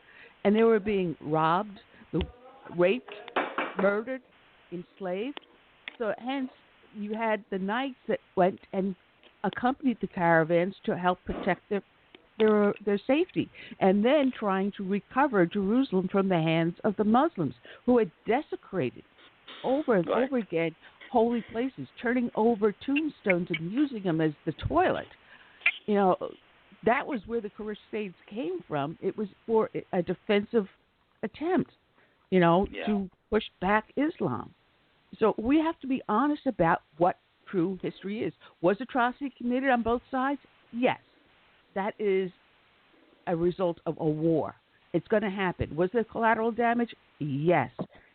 and they were being robbed, raped, murdered, enslaved. So hence you had the knights that went and accompanied the caravans to help protect their safety, and then trying to recover Jerusalem from the hands of the Muslims, who had desecrated over and over again holy places, turning over tombstones and using them as the toilet. That was where the Crusades came from. It was for a defensive attempt, to push back Islam. So we have to be honest about what true history is. Was atrocity committed on both sides? Yes. That is a result of a war. It's going to happen. Was there collateral damage? Yes.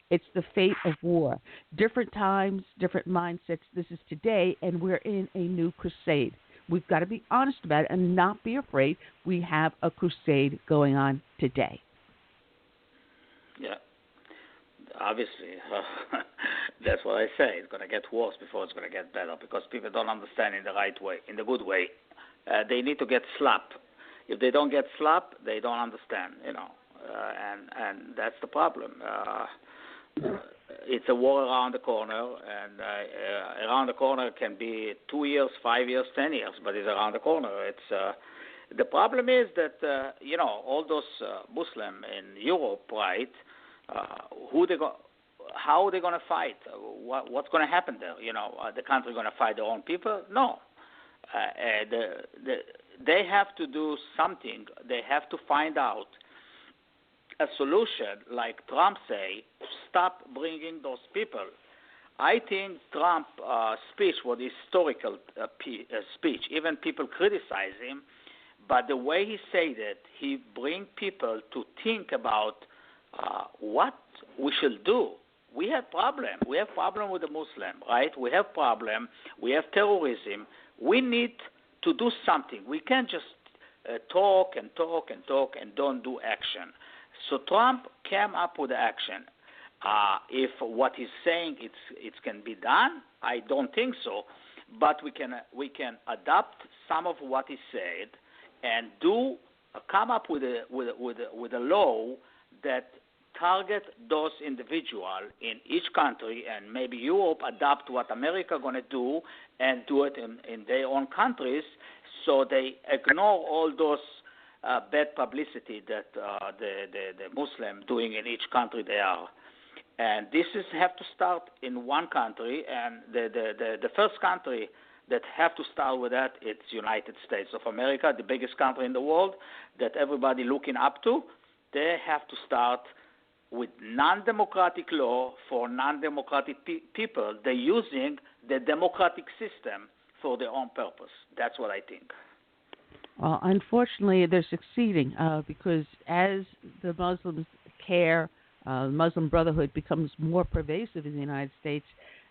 It's the fate of war. Different times, different mindsets. This is today, and we're in a new crusade. We've got to be honest about it and not be afraid. We have a crusade going on today. Yeah, obviously, that's what I say. It's going to get worse before it's going to get better because people don't understand in the right way, in the good way. They need to get slapped. If they don't get slapped, they don't understand, and that's the problem. It's a war around the corner, and around the corner can be 2 years, 5 years, 10 years, but it's around the corner. It's the problem is that all those Muslim in Europe, right? How are they going to fight? What's going to happen there? The country going to fight their own people? No. They have to do something. They have to find out a solution, like Trump say, stop bringing those people. I think Trump's speech was a historical speech. Even people criticize him, but the way he said it, he bring people to think about what we should do. We have problem. We have problem with the Muslim, right? We have problem. We have terrorism. We need to do something. We can't just talk and talk and talk and don't do action. So Trump came up with action. If what he's saying it can be done, I don't think so. But we can adapt some of what he said and come up with a law that target those individuals in each country, and maybe Europe adapt what America going to do and do it in their own countries, so they ignore all those bad publicity that the Muslim doing in each country they are. And this have to start in one country, and the first country that have to start with that, it's United States of America, the biggest country in the world that everybody looking up to. They have to start with non-democratic law for non-democratic people. They're using the democratic system for their own purpose. That's what I think. Well, unfortunately, they're succeeding because as the Muslims care, Muslim Brotherhood becomes more pervasive in the United States,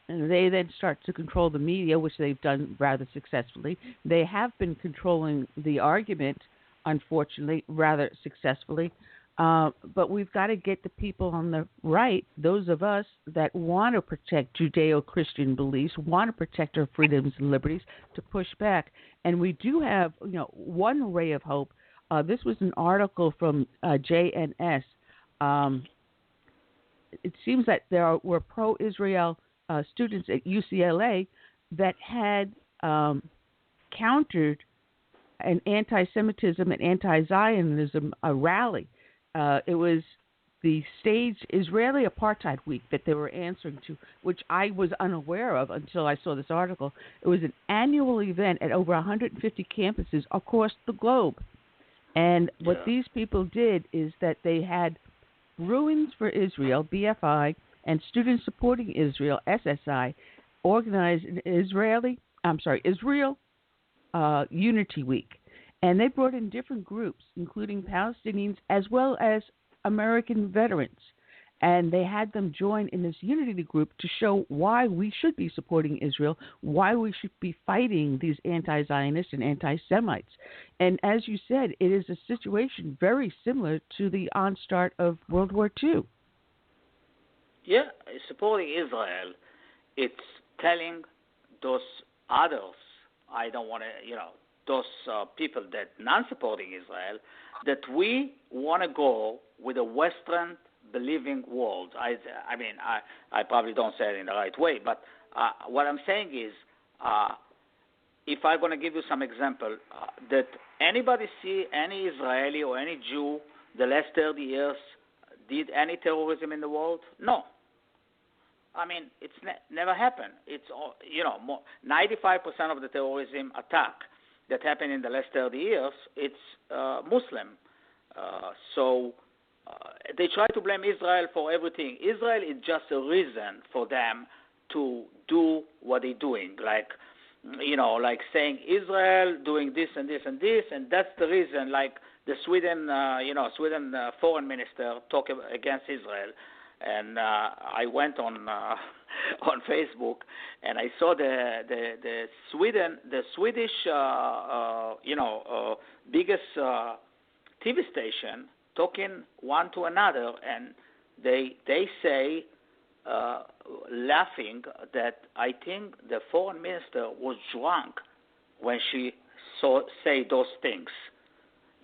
and they then start to control the media, which they've done rather successfully. They have been controlling the argument, unfortunately, rather successfully. But we've got to get the people on the right, those of us that want to protect Judeo-Christian beliefs, want to protect our freedoms and liberties, to push back. And we do have, one ray of hope. This was an article from JNS. It seems that there were pro-Israel students at UCLA that had countered an anti-Semitism and anti-Zionism rally. It was the staged Israeli Apartheid Week that they were answering to, which I was unaware of until I saw this article. It was an annual event at over 150 campuses across the globe. And what these people did is that they had Ruins for Israel, BFI, and Students Supporting Israel, SSI, organized an Israel Unity Week. And they brought in different groups, including Palestinians as well as American veterans. And they had them join in this unity group to show why we should be supporting Israel, why we should be fighting these anti-Zionists and anti-Semites. And as you said, it is a situation very similar to the onstart of World War II. Yeah, supporting Israel, it's telling those others, I don't want to, those people that non-supporting Israel, that we want to go with a Western believing world. I probably don't say it in the right way, but what I'm saying is, if I'm going to give you some example, that anybody see any Israeli or any Jew the last 30 years did any terrorism in the world? No. It's never happened. It's 95% of the terrorism attack that happened in the last 30 years, it's Muslim. So they try to blame Israel for everything. Israel is just a reason for them to do what they're doing, like like saying Israel doing this and this and this, and that's the reason. Like the Sweden foreign minister talk against Israel, and I went on on Facebook and I saw the Swedish biggest TV station talking one to another, and they say laughing that I think the foreign minister was drunk when she say those things.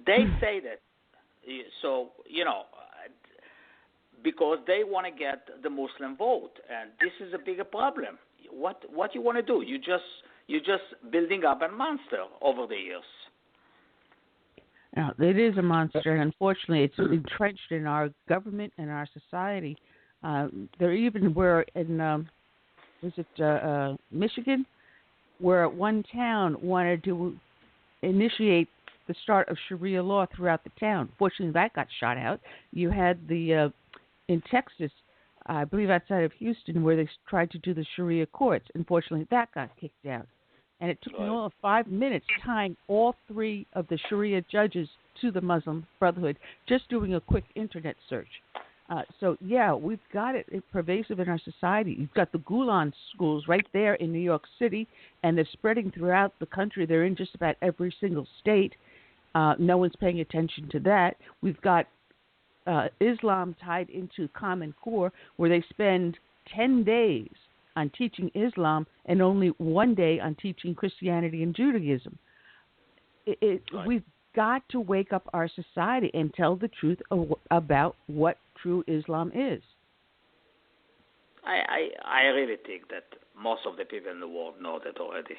They say that, so because they want to get the Muslim vote, and this is a bigger problem. What you want to do? You just building up a monster over the years. Now, it is a monster, and unfortunately, it's entrenched in our government and our society. There even were in, Michigan, where one town wanted to initiate the start of Sharia law throughout the town. Fortunately, that got shot out. You had the in Texas, I believe outside of Houston, where they tried to do the Sharia courts. Unfortunately, that got kicked out. And it took me all of 5 minutes tying all three of the Sharia judges to the Muslim Brotherhood, just doing a quick internet search. We've got it pervasive in our society. You've got the Gulen schools right there in New York City, and they're spreading throughout the country. They're in just about every single state. No one's paying attention to that. We've got Islam tied into Common Core, where they spend 10 days on teaching Islam and only 1 day on teaching Christianity and Judaism. We've got to wake up our society and tell the truth about what true Islam is. I really think that most of the people in the world know that already.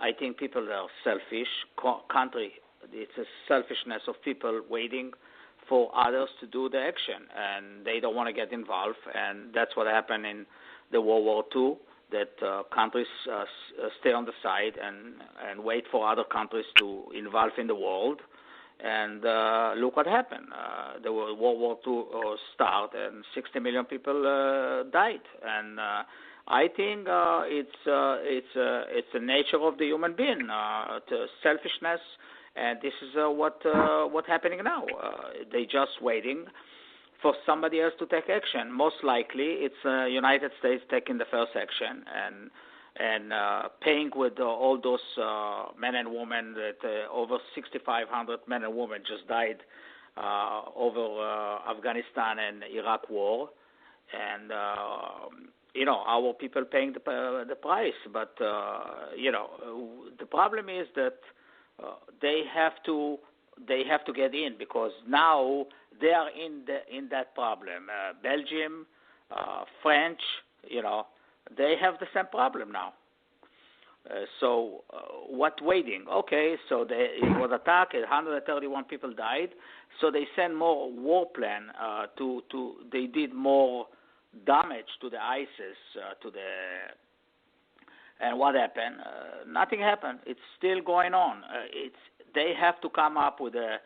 I think people are selfish. It's a selfishness of people waiting for others to do the action, and they don't want to get involved. And that's what happened in the World War II, that countries stay on the side and wait for other countries to involve in the world. And look what happened. The World War II started, and 60 million people died. And I think it's the nature of the human being, the selfishness. And this is what's happening now. They just waiting for somebody else to take action. Most likely, it's United States taking the first action and paying with all those men and women that over 6,500 men and women just died over Afghanistan and Iraq war, and our people paying the price. But the problem is that they have to get in, because now they are in that problem. Belgium, French, they have the same problem now. So what waiting? Okay, so it was attacked. 131 people died. So they sent more war plan they did more damage to the ISIS and what happened? Nothing happened. It's still going on. They have to come up with a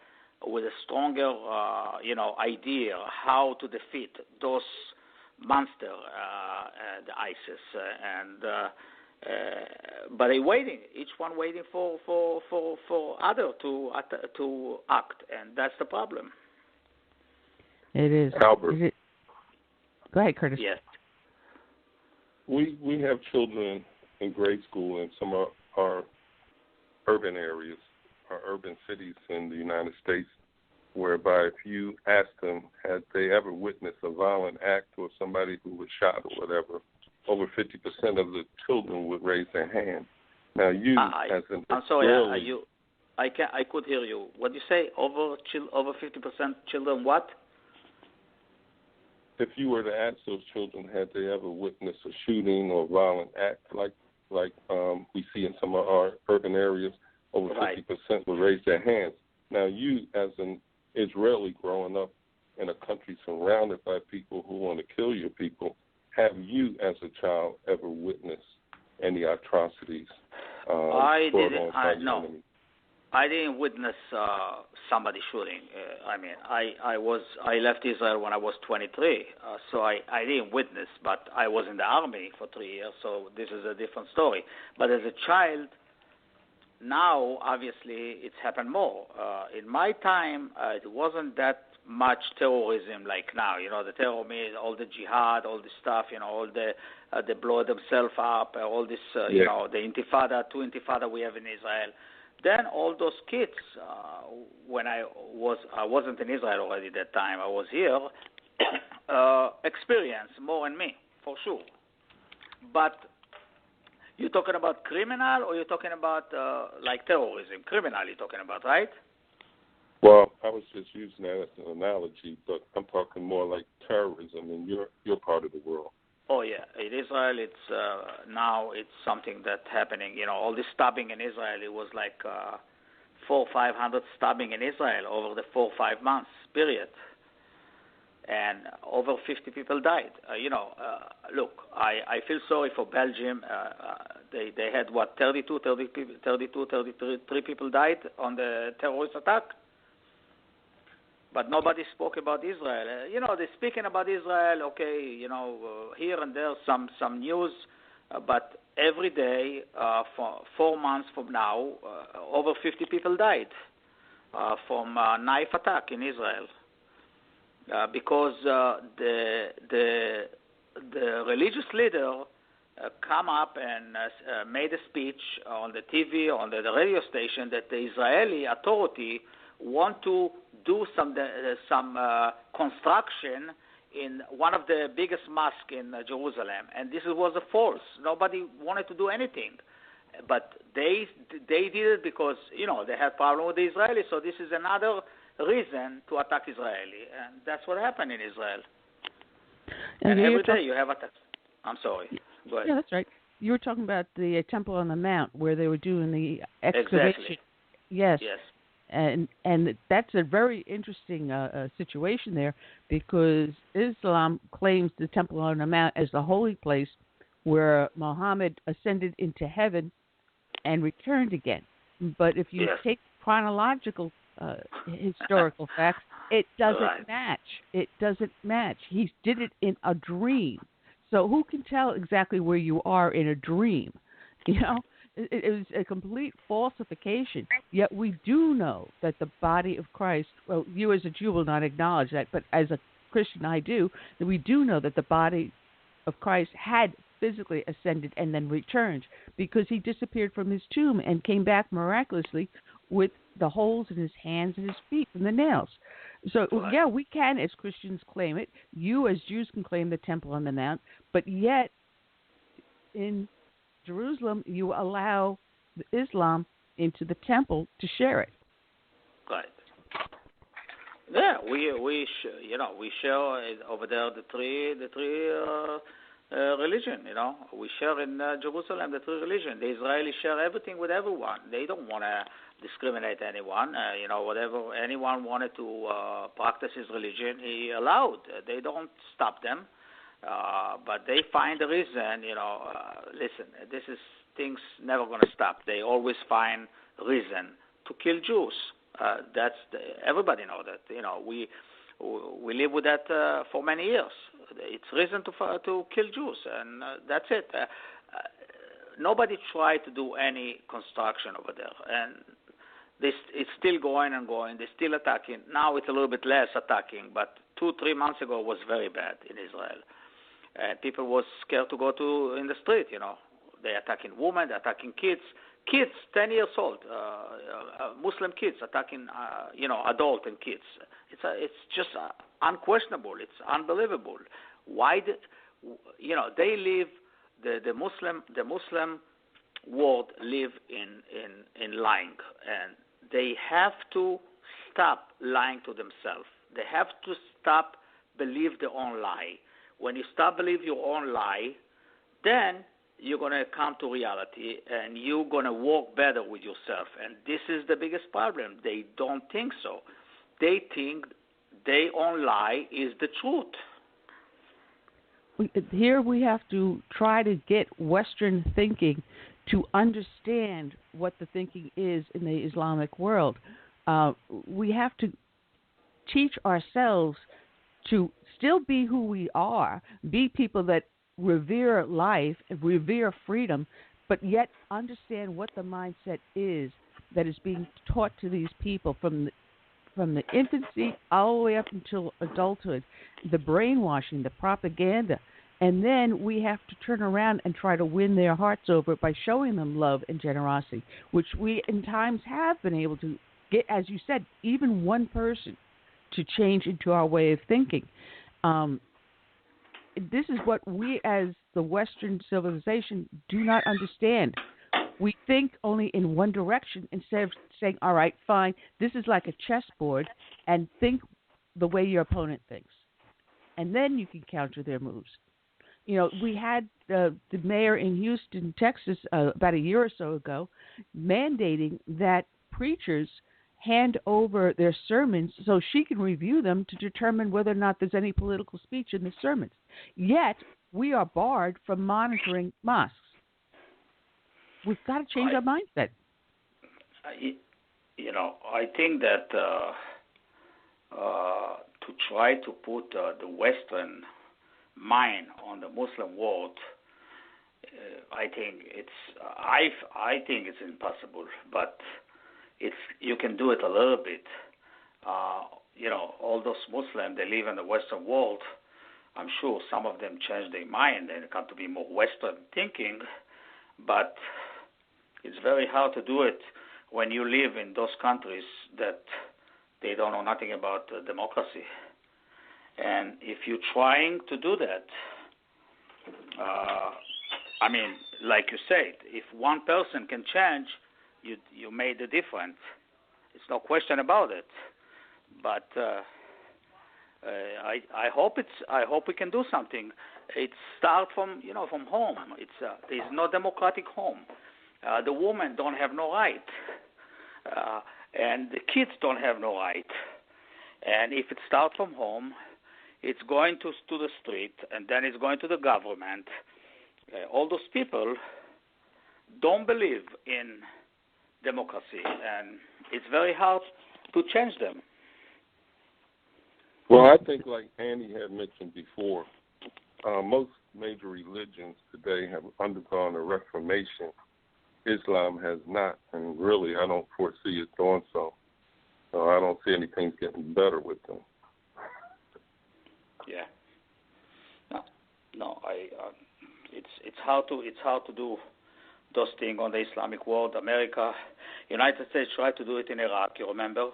stronger idea how to defeat those monsters, the ISIS, but they're waiting. Each one waiting for other to act, and that's the problem. It is. Albert. Go ahead, Curtis. Yes. We have children in grade school in some of our urban areas, our urban cities in the United States, whereby if you ask them, had they ever witnessed a violent act or somebody who was shot or whatever, over 50% of the children would raise their hand. Now, as an I'm sorry, I could hear you. What did you say? Over 50% children what? If you were to ask those children, had they ever witnessed a shooting or violent act like we see in some of our urban areas, over 50% would raise their hands. Now, you, as an Israeli growing up in a country surrounded by people who want to kill your people, have you, as a child, ever witnessed any atrocities? I didn't. No. I didn't witness somebody shooting. I left Israel when I was 23, so I didn't witness, but I was in the army for 3 years, so this is a different story. But as a child, now obviously it's happened more. In my time, it wasn't that much terrorism like now. You know, the terror means all the jihad, all this stuff. You know, all the they blow themselves up, all this. You know, the intifada, 2 intifada we have in Israel. Then all those kids, when I wasn't in Israel already at that time, I was here, experienced more than me, for sure. But you're talking about criminal or you're talking about like terrorism? Criminal you're talking about, right? Well, I was just using that as an analogy, but I'm talking more like terrorism in your part of the world. Oh yeah, in Israel, it's now it's something that's happening. You know, all this stabbing in Israel. It was like 400 or 500 stabbing in Israel over the 4 or 5 months period, and over 50 people died. Look, I feel sorry for Belgium. They had 33 people died on the terrorist attack. But nobody spoke about Israel. They're speaking about Israel, okay, here and there some news, but every day for 4 months from now, over 50 people died from a knife attack in Israel because the religious leader come up and made a speech on the TV, on the radio station, that the Israeli authority want to do some construction in one of the biggest mosques in Jerusalem, and this was a false. Nobody wanted to do anything, but they did it because they had problem with the Israelis. So this is another reason to attack Israeli, and that's what happened in Israel. And every day you have attacks. I'm sorry. Go ahead. Yeah, that's right. You were talking about the Temple on the Mount where they were doing the excavation. Exactly. Yes. Yes. And that's a very interesting situation there, because Islam claims the Temple on the Mount as the holy place where Muhammad ascended into heaven and returned again. But if you take chronological historical facts, it doesn't match. It doesn't match. He did it in a dream. So who can tell exactly where you are in a dream? It was a complete falsification. Yet we do know that the body of Christ, well, you as a Jew will not acknowledge that, but as a Christian I do, that we do know that the body of Christ had physically ascended and then returned, because he disappeared from his tomb and came back miraculously with the holes in his hands and his feet from the nails. So, yeah, we can, as Christians, claim it. You as Jews can claim the Temple on the Mount, but yet in Jerusalem, you allow Islam into the temple to share it. Right. Yeah, we share over there the three religion. We share in Jerusalem the three religion. The Israelis share everything with everyone. They don't want to discriminate anyone. Whatever anyone wanted to practice his religion, he allowed. They don't stop them. But they find a reason, listen, this is things never going to stop. They always find reason to kill Jews. Everybody know that. We live with that for many years. It's reason to kill Jews, and that's it. Nobody tried to do any construction over there, and it's still going and going. They're still attacking. Now it's a little bit less attacking, but 2-3 months ago it was very bad in Israel. People was scared to go in the street. They're attacking women, they're attacking kids, 10 years old, Muslim kids attacking, adult and kids. It's just unquestionable. It's unbelievable. Why? They live the Muslim world live in lying, and they have to stop lying to themselves. They have to stop believe their own lie. When you stop believe your own lie, then you're going to come to reality and you're going to walk better with yourself. And this is the biggest problem. They don't think so. They think their own lie is the truth. Here we have to try to get Western thinking to understand what the thinking is in the Islamic world. We have to teach ourselves to still be who we are, be people that revere life, revere freedom, but yet understand what the mindset is that is being taught to these people from the infancy all the way up until adulthood, the brainwashing, the propaganda. And then we have to turn around and try to win their hearts over by showing them love and generosity, which we in times have been able to get, as you said, even one person to change into our way of thinking. This is what we as the Western civilization do not understand. We think only in one direction instead of saying, all right, fine, this is like a chessboard, and think the way your opponent thinks. And then you can counter their moves. You know, we had the mayor in Houston, Texas, about a year or so ago, mandating that preachers hand over their sermons so she can review them to determine whether or not there's any political speech in the sermons. Yet, we are barred from monitoring mosques. We've got to change our mindset. I think that to try to put the Western mind on the Muslim world, I think it's impossible. But you can do it a little bit. All those Muslims, they live in the Western world. I'm sure some of them change their mind and come to be more Western thinking, but it's very hard to do it when you live in those countries that they don't know nothing about democracy. And if you're trying to do that, like you said, if one person can change, you made a difference. It's no question about it. But I hope we can do something. It starts from home. There's no democratic home. The women don't have no right, and the kids don't have no right. And if it starts from home, it's going to the street, and then it's going to the government. All those people don't believe in democracy, and it's very hard to change them. Well, I think like Annie had mentioned before, most major religions today have undergone a reformation. Islam has not, and really I don't foresee it doing so. So I don't see anything getting better with them. Yeah. No. It's hard to do those things on the Islamic world. America, United States tried to do it in Iraq. You remember?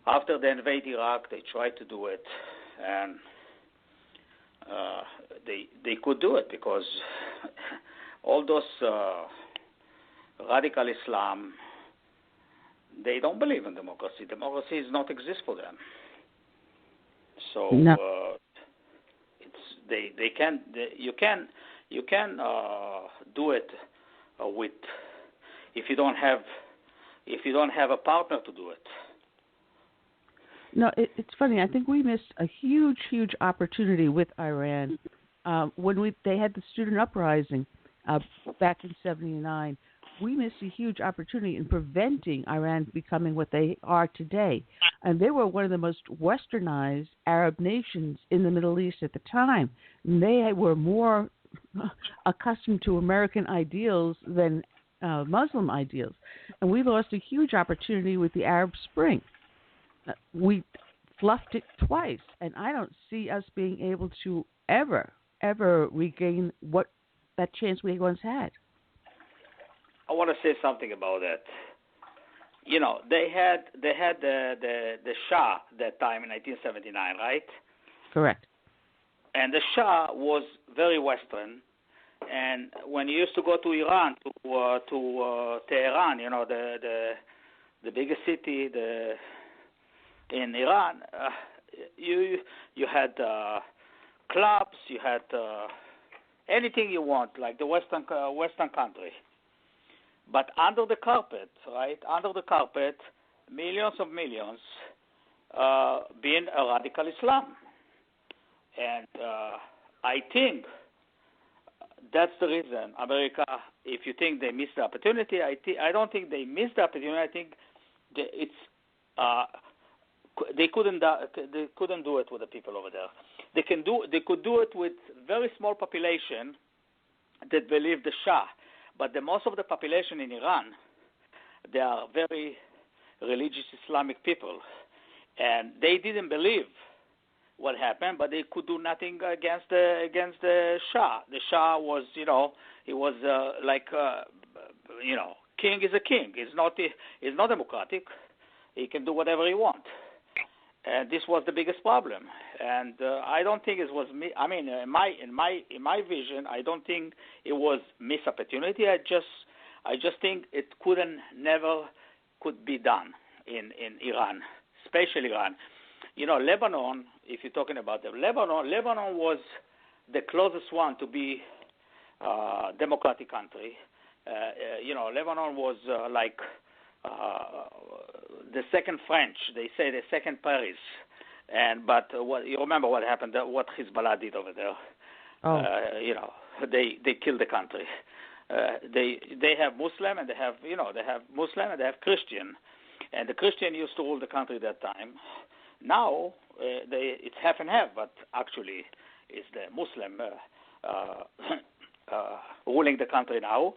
After they invaded Iraq, they tried to do it, and they could do it because all those radical Islam, they don't believe in democracy. Democracy does not exist for them. So no. You can do it with if you don't have a partner to do it. No, it's funny. I think we missed a huge opportunity with Iran when they had the student uprising back in '79. We missed a huge opportunity in preventing Iran becoming what they are today. And they were one of the most westernized Arab nations in the Middle East at the time. And they were more accustomed to American ideals than Muslim ideals. And we lost a huge opportunity with the Arab Spring. We fluffed it twice, and I don't see us being able to ever regain that chance we once had. I want to say something about that. They had the Shah that time in 1979, right? Correct. And the Shah was very Western. And when you used to go to Iran, to Tehran, the biggest city in Iran, you had clubs, you had anything you want, like the Western country. But under the carpet, millions of millions being a radical Islam. And I think that's the reason America if you think they missed the opportunity, I don't think they missed the opportunity. I think it's uh, they couldn't do it with the people over there. They could do it with very small population that believe the Shah, but the most of the population in Iran, they are very religious Islamic people, and they didn't believe what happened, but they could do nothing against the Shah. The Shah was, he was king is a king. He's not democratic. He can do whatever he wants. And this was the biggest problem. And I don't think it was. I mean, in my vision, I don't think it was missed opportunity. I just think it never could be done in Iran, especially Iran. Lebanon. If you're talking about Lebanon was the closest one to be democratic country. Lebanon was like the second French. They say the second Paris. But you remember what happened? What Hezbollah did over there? Oh. They killed the country. They have Muslim and they have Muslim and they have Christian, and the Christian used to rule the country at that time. Now it's half and half, but actually it's the Muslim ruling the country now,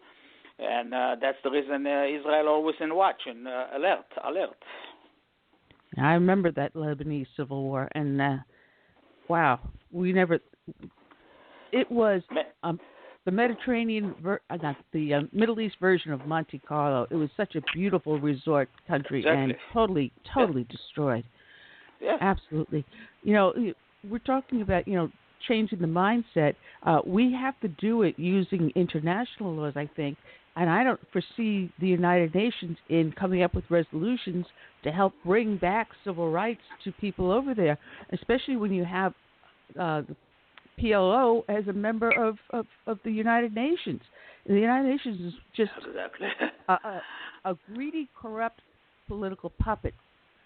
and that's the reason Israel always in watch and alert. I remember that Lebanese civil war, and wow, it was the Mediterranean, not the Middle East version of Monte Carlo. It was such a beautiful resort country, exactly. And totally destroyed. Yeah. Absolutely. We're talking about, changing the mindset. We have to do it using international laws, I think, and I don't foresee the United Nations in coming up with resolutions to help bring back civil rights to people over there, especially when you have the PLO as a member of the United Nations. And the United Nations is just exactly. a greedy, corrupt political puppet.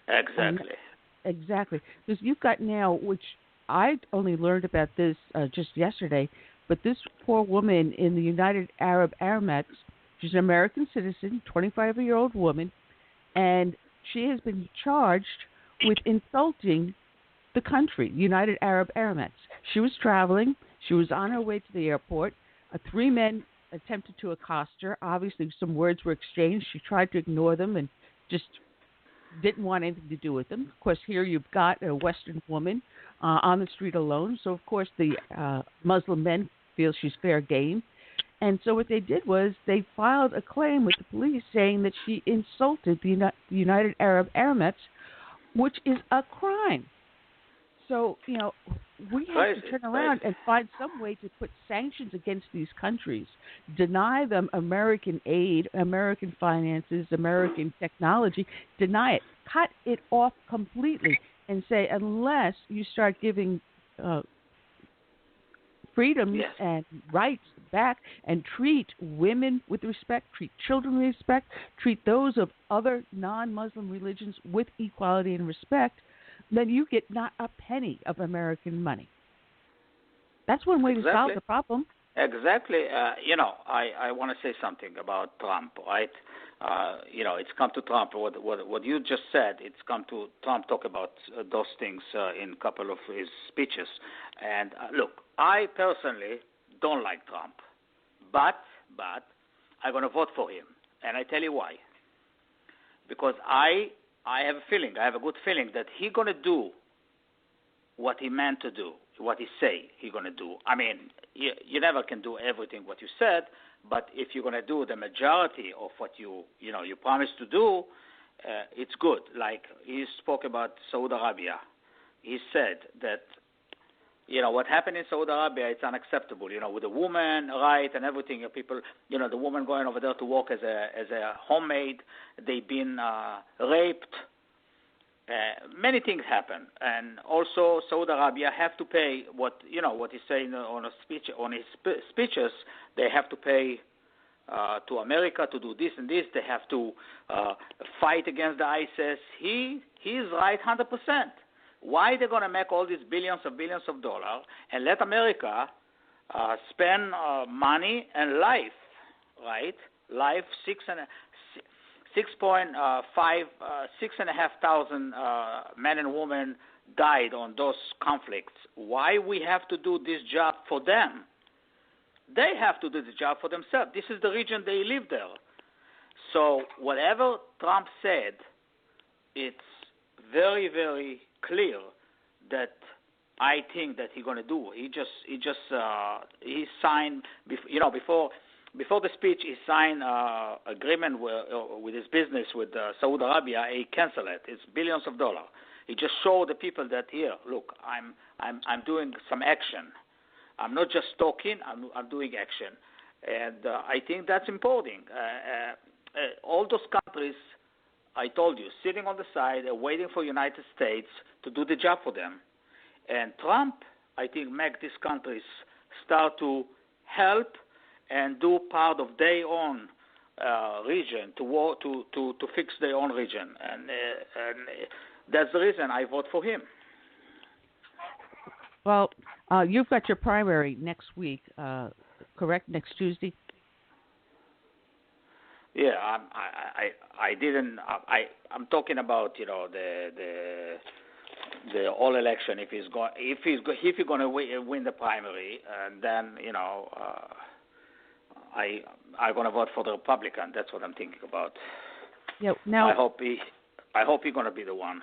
Exactly. Exactly. Because you've got now, which I only learned about this just yesterday, but this poor woman in the United Arab Emirates, she's an American citizen, 25-year-old woman, and she has been charged with insulting the country, United Arab Emirates. She was traveling. She was on her way to the airport. 3 men attempted to accost her. Obviously, some words were exchanged. She tried to ignore them and just didn't want anything to do with them. Of course, here you've got a Western woman on the street alone. So, of course, the Muslim men feel she's fair game. And so what they did was they filed a claim with the police saying that she insulted the United Arab Emirates, which is a crime. So, we have to turn around and find some way to put sanctions against these countries, deny them American aid, American finances, American technology, deny it, cut it off completely, and say unless you start giving freedoms and rights back and treat women with respect, treat children with respect, treat those of other non-Muslim religions with equality and respect, then you get not a penny of American money. That's one way to solve the problem. Exactly. I want to say something about Trump, right? It's come to Trump. What you just said, it's come to Trump talk about those things in a couple of his speeches. And look, I personally don't like Trump, but I'm going to vote for him. And I tell you why. Because I have a good feeling that he's going to do what he meant to do, what he say he's going to do. I mean, you never can do everything what you said, but if you're going to do the majority of what you promised to do, it's good. Like he spoke about Saudi Arabia. He said that, what happened in Saudi Arabia, it's unacceptable, with the woman right and everything. People, the woman going over there to work as a homemaid, they've been raped. Many things happen, and also Saudi Arabia have to pay what he's saying on his speeches. They have to pay to America to do this and this. They have to fight against the ISIS. He's right 100%. Why they're going to make all these billions of dollars and let America spend money and life, right? Life 6.5 thousand men and women died on those conflicts. Why we have to do this job for them? They have to do the job for themselves. This is the region they live there. So whatever Trump said, it's very, very clear that I think that he's going to do. He signed, before the speech, he signed agreement with his business with Saudi Arabia. He canceled it. It's billions of dollars. He just showed the people that here, look, I'm doing some action. I'm not just talking. I'm doing action, and I think that's important. All those countries, I told you, sitting on the side, waiting for United States to do the job for them. And Trump, I think, make these countries start to help and do part of their own region to fix their own region, and that's the reason I vote for him. Well, you've got your primary next week, correct? Next Tuesday. Yeah, I didn't. I'm talking about the all election. If he's going to win the primary, and then I'm going to vote for the Republican. That's what I'm thinking about. Yeah. Now I hope he's going to be the one.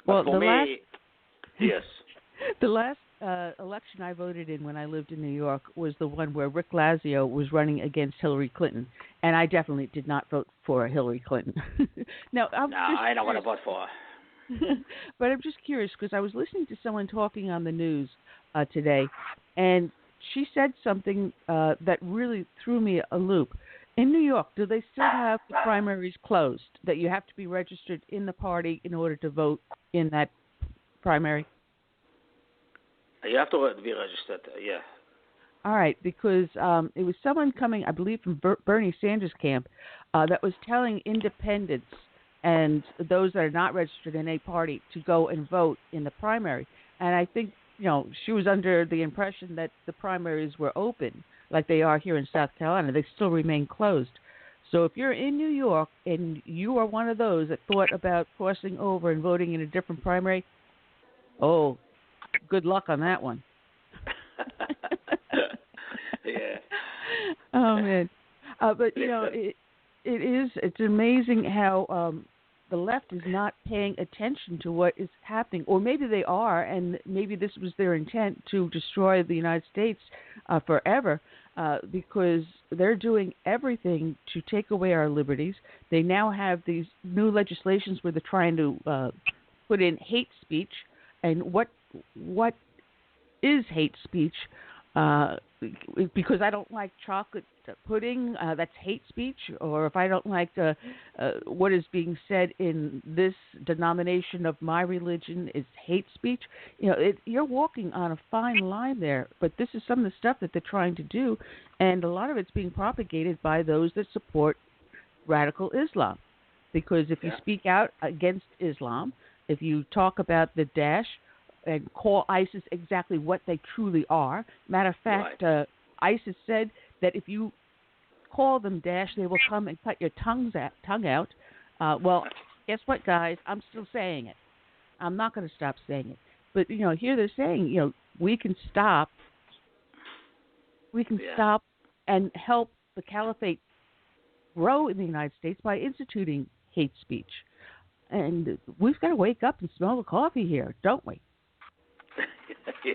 Well, but for me, yes. The last election I voted in when I lived in New York was the one where Rick Lazio was running against Hillary Clinton, and I definitely did not vote for Hillary Clinton. I don't want to vote for her. But I'm just curious because I was listening to someone talking on the news today, and she said something that really threw me a loop. In New York, do they still have the primaries closed, that you have to be registered in the party in order to vote in that primary? You have to be registered, yeah. All right, because it was someone coming, I believe, from Bernie Sanders' camp that was telling independents and those that are not registered in a party to go and vote in the primary. And I think, she was under the impression that the primaries were open, like they are here in South Carolina. They still remain closed. So if you're in New York and you are one of those that thought about crossing over and voting in a different primary, oh, good luck on that one. Yeah. Oh man, but it's amazing how the left is not paying attention to what is happening, or maybe they are, and maybe this was their intent to destroy the United States forever, because they're doing everything to take away our liberties. They now have these new legislations where they're trying to put in hate speech, and what is hate speech? Because I don't like chocolate pudding, that's hate speech. Or if I don't like what is being said in this denomination of my religion is hate speech. You're walking on a fine line there. But this is some of the stuff that they're trying to do, and a lot of it's being propagated by those that support radical Islam. Because if you speak out against Islam, if you talk about the Daesh and call ISIS exactly what they truly are. Matter of fact, right. ISIS said that if you call them Daesh, they will come and cut your tongue out. Well, guess what, guys? I'm still saying it. I'm not going to stop saying it. But, here they're saying, we can stop. We can stop and help the caliphate grow in the United States by instituting hate speech. And we've got to wake up and smell the coffee here, don't we? Yeah.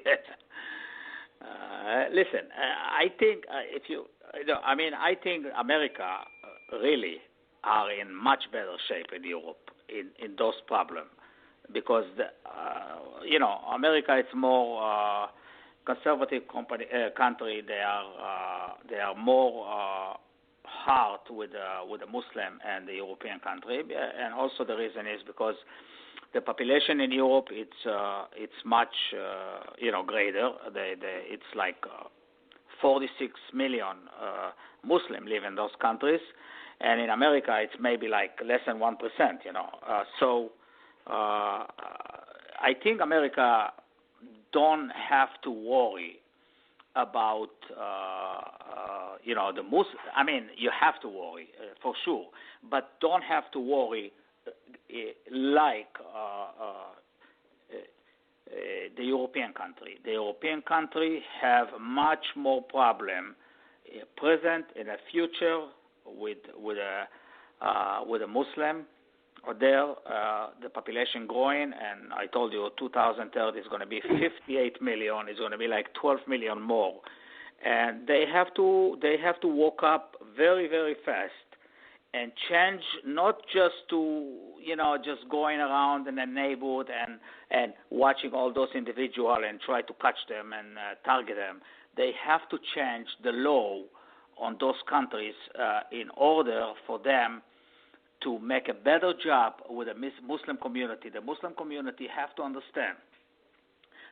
Listen, I think I think America really are in much better shape in Europe in those problems because America is more conservative country. They are more hard with the Muslim and the European country, and also the reason is because the population in Europe it's much greater. It's like 46 million Muslim live in those countries, and in America it's maybe like less than 1%. So I think America don't have to worry about the Muslim. I mean, you have to worry for sure, but don't have to worry like the European country. The European country have much more problem present in the future with a Muslim. There, the population growing, and I told you 2030 is going to be 58 million. It's going to be like 12 million more, and they have to walk up very, very fast and change, not just to just going around in the neighborhood and watching all those individuals and try to catch them and target them. They have to change the law on those countries in order for them to make a better job with the Muslim community. The Muslim community have to understand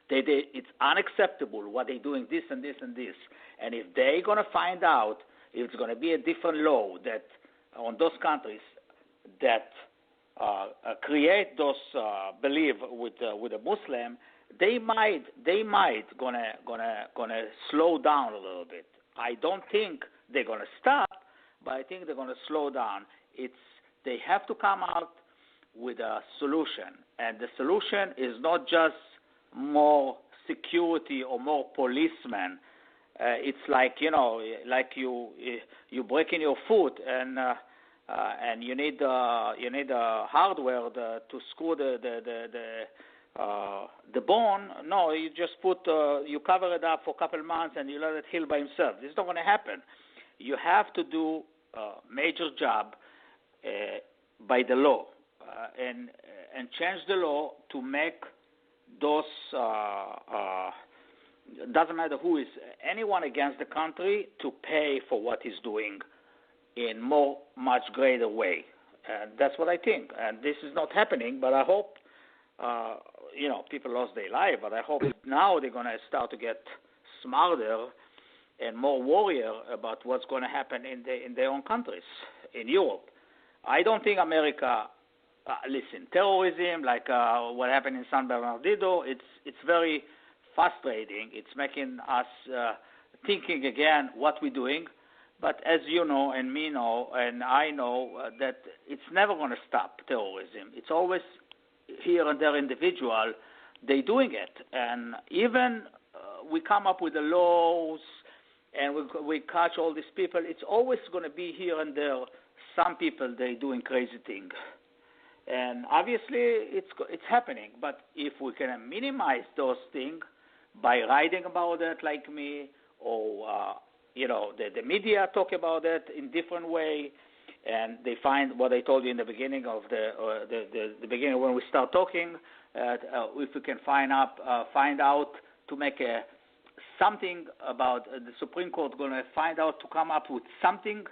it's unacceptable what they're doing, this and this and this. And if they're going to find out, it's going to be a different law that on those countries that create those belief with a Muslim, they might gonna slow down a little bit. I don't think they're gonna stop, but I think they're gonna slow down. They have to come out with a solution, and the solution is not just more security or more policemen. It's like you breaking your foot and you need hardware to screw the bone. No, you just you cover it up for a couple months and you let it heal by himself. This is not going to happen. You have to do a major job by the law and change the law to make those. Doesn't matter who is anyone against the country to pay for what he's doing in much greater way. And that's what I think. And this is not happening, but I hope, people lost their life, but I hope now they're going to start to get smarter and more warrior about what's going to happen in their own countries, in Europe. I don't think America, terrorism, like what happened in San Bernardino, it's very frustrating. It's making us thinking again what we're doing. But as you know, and me know, and I know, that it's never going to stop terrorism. It's always here and there individual, they doing it. And even we come up with the laws and we catch all these people, it's always going to be here and there some people, they doing crazy things. And obviously it's happening. But if we can minimize those things by writing about it like me, or the media talk about it in different way, and they find what I told you in the beginning of the beginning when we start talking. If we can find out to make something about the Supreme Court going to find out to come up with something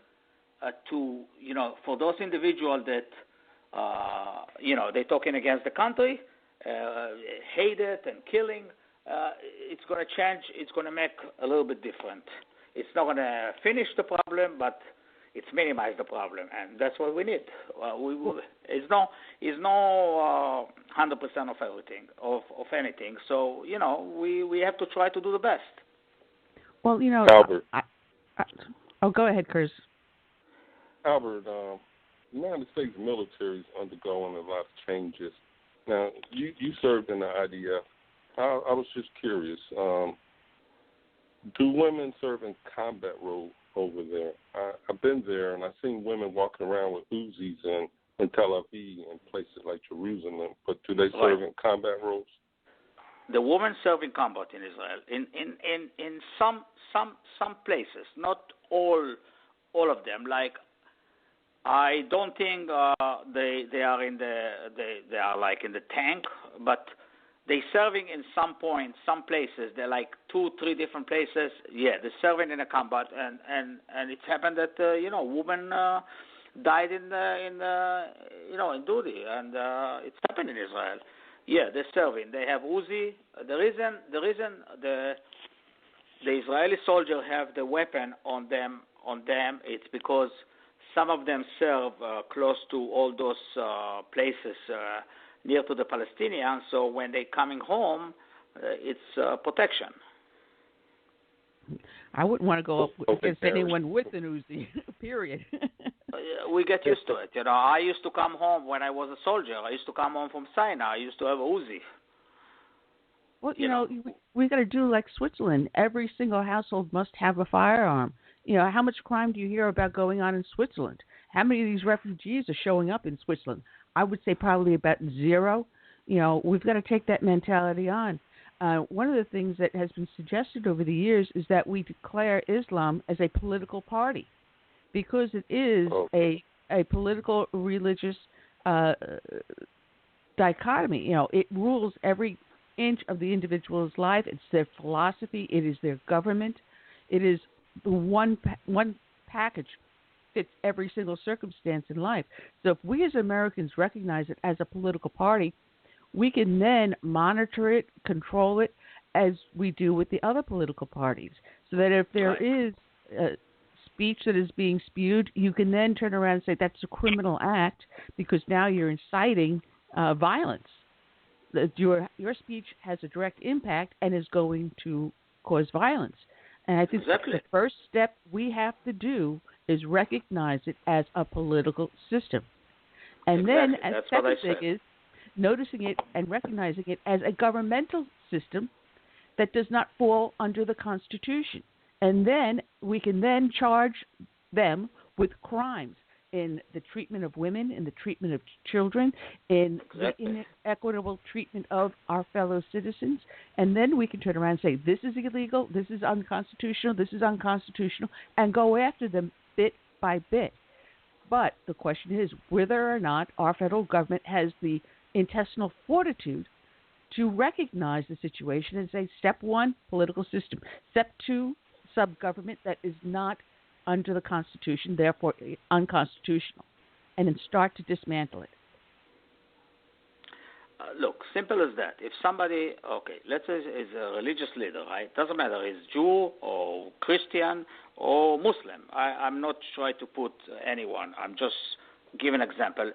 for those individuals that they're talking against the country, hate it and killing. It's going to change. It's going to make a little bit different. It's not going to finish the problem, but it's minimize the problem, and that's what we need. It's no 100% of everything, of anything. So we have to try to do the best. Well, Albert. Go ahead, Curtis. Albert, the United States military is undergoing a lot of changes. Now, you served in the IDF. I was just curious. Do women serve in combat roles over there? I've been there, and I've seen women walking around with Uzis in Tel Aviv and places like Jerusalem. But do they serve in combat roles? The women serve in combat in Israel. In some places, not all of them. Like, I don't think they are in they are like in the tank, but they serving in some points, some places. They're like 2-3 different places. Yeah, they're serving in a combat, and it's happened that women died in duty, and it's happened in Israel. Yeah, they're serving. They have Uzi. The reason the Israeli soldiers have the weapon on them, it's because some of them serve close to all those places near to the Palestinians. So when they're coming home, it's protection. I wouldn't want to go up Open against carry. anyone with an Uzi. Period. We get used to it. I used to come home when I was a soldier. I used to come home from Sinai. I used to have a Uzi. Well, we got to do like Switzerland. Every single household must have a firearm. How much crime do you hear about going on in Switzerland? How many of these refugees are showing up in Switzerland? I would say probably about zero. We've got to take that mentality on. One of the things that has been suggested over the years is that we declare Islam as a political party because it is a political religious dichotomy. It rules every inch of the individual's life. It's their philosophy. It is their government. It is the one package fits every single circumstance in life. So if we as Americans recognize it as a political party, we can then monitor it, control it, as we do with the other political parties. So that if there is speech that is being spewed, you can then turn around and say that's a criminal act because now you're inciting violence. Your speech has a direct impact and is going to cause violence. And I think the first step we have to do is recognize it as a political system. And then a second thing is noticing it and recognizing it as a governmental system that does not fall under the Constitution. And then we can then charge them with crimes in the treatment of women, in the treatment of children, in the inequitable treatment of our fellow citizens. And then we can turn around and say, this is illegal, this is unconstitutional, and go after them bit by bit. But the question is whether or not our federal government has the intestinal fortitude to recognize the situation and say, step one, political system. Step two, sub-government that is not under the Constitution, therefore unconstitutional, and then start to dismantle it. Look, simple as that. If somebody, let's say is a religious leader, right? Doesn't matter, is Jew or Christian or Muslim. I'm not trying to put anyone. I'm just giving an example.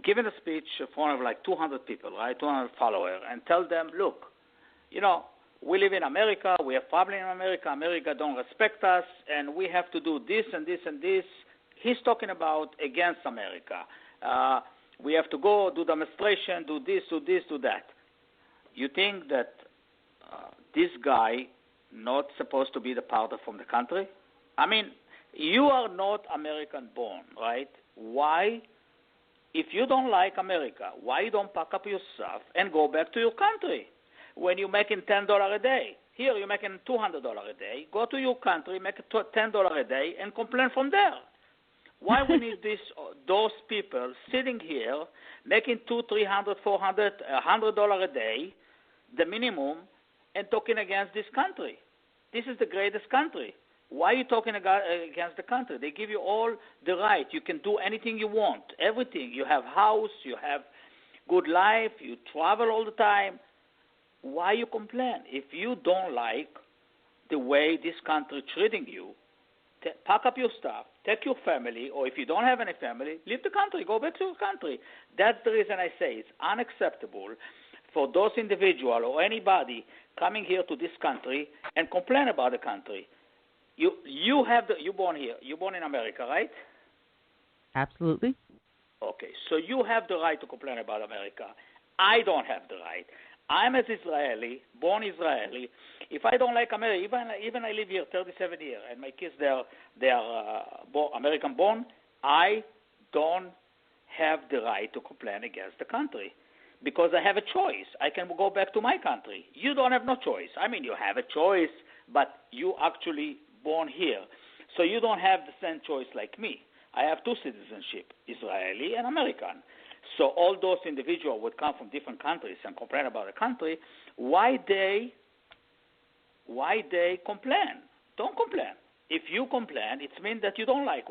Giving a speech in front of like 200 people, right, 200 followers, and tell them, look, we live in America, we have problems in America, America don't respect us, and we have to do this and this and this. He's talking about against America. We have to go do demonstration, do this, do that. You think that this guy not supposed to be the part from the country? I mean, you are not American born, right? Why? If you don't like America, why you don't pack up your stuff and go back to your country? When you're making $10 a day. Here you're making $200 a day. Go to your country, make $10 a day, and complain from there. Why we need those people sitting here making $200, $300, $400, $100 a day, the minimum, and talking against this country? This is the greatest country. Why are you talking against the country? They give you all the right. You can do anything you want, everything. You have house, you have good life, you travel all the time. Why you complain? If you don't like the way this country treating you, pack up your stuff, take your family, or if you don't have any family, leave the country, go back to your country. That's the reason I say it's unacceptable for those individuals or anybody coming here to this country and complain about the country. You're born here. You're born in America, right? Absolutely. Okay, so you have the right to complain about America. I don't have the right. I'm as Israeli, born Israeli. If I don't like America, even I live here 37 years, and my kids they are American born, I don't have the right to complain against the country because I have a choice. I can go back to my country. You don't have no choice. I mean, you have a choice, but you actually born here, so you don't have the same choice like me. I have two citizenship, Israeli and American. So all those individuals would come from different countries and complain about the country. Why they complain? Don't complain. If you complain, it means that you don't like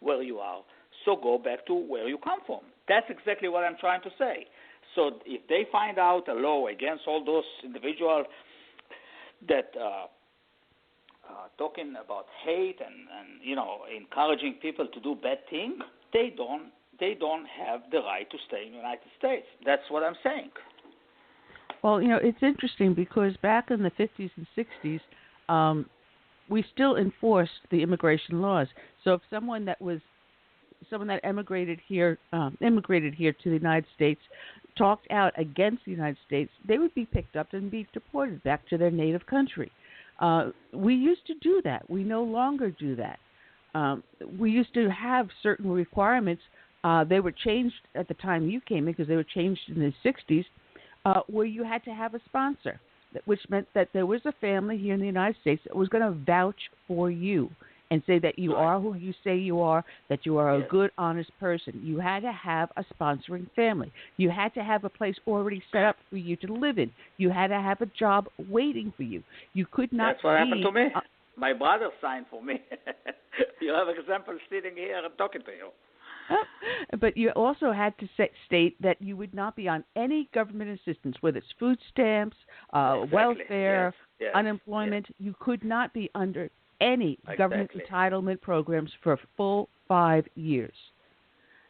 where you are. So go back to where you come from. That's exactly what I'm trying to say. So if they find out a law against all those individuals that talking about hate and encouraging people to do bad things, they don't have the right to stay in the United States. That's what I'm saying. Well, it's interesting because back in the 50s and 60s, um, we still enforced the immigration laws. So if someone that immigrated here to the United States, talked out against the United States, they would be picked up and be deported back to their native country. We used to do that. We no longer do that. We used to have certain requirements. They were changed at the time you came in because they were changed in the 60s, where you had to have a sponsor, which meant that there was a family here in the United States that was going to vouch for you and say that you Right. are who you say you are, that you are a Yes. good, honest person. You had to have a sponsoring family. You had to have a place already set up for you to live in. You had to have a job waiting for you. You could not That's what happened to be. me. My brother signed for me. You have an example sitting here and talking to you. But you also had to state that you would not be on any government assistance, whether it's food stamps, Exactly. Yes. welfare, Yes. Yes. unemployment. You could not be under any government Exactly. entitlement programs for a full 5 years.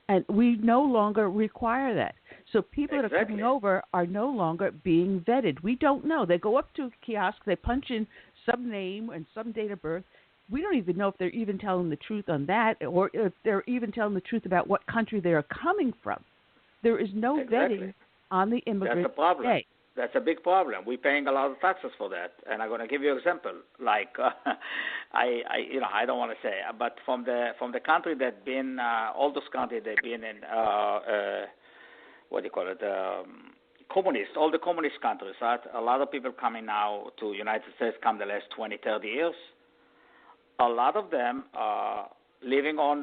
And we no longer require that. So people that are coming Exactly. over are no longer being vetted. We don't know. They go up to a kiosk, they punch in some name and some date of birth. We don't even know if they're even telling the truth on that or if they're even telling the truth about what country they are coming from. There is no Exactly. vetting on the That's a immigrant problem. today. That's a big problem. We're paying a lot of taxes for that, and I'm going to give you an example. Like, I don't want to say, but from the country that been all those countries they've been in, what do you call it, communist, all the communist countries, right? A lot of people coming now to United States come the last 20, 30 years. A lot of them are living on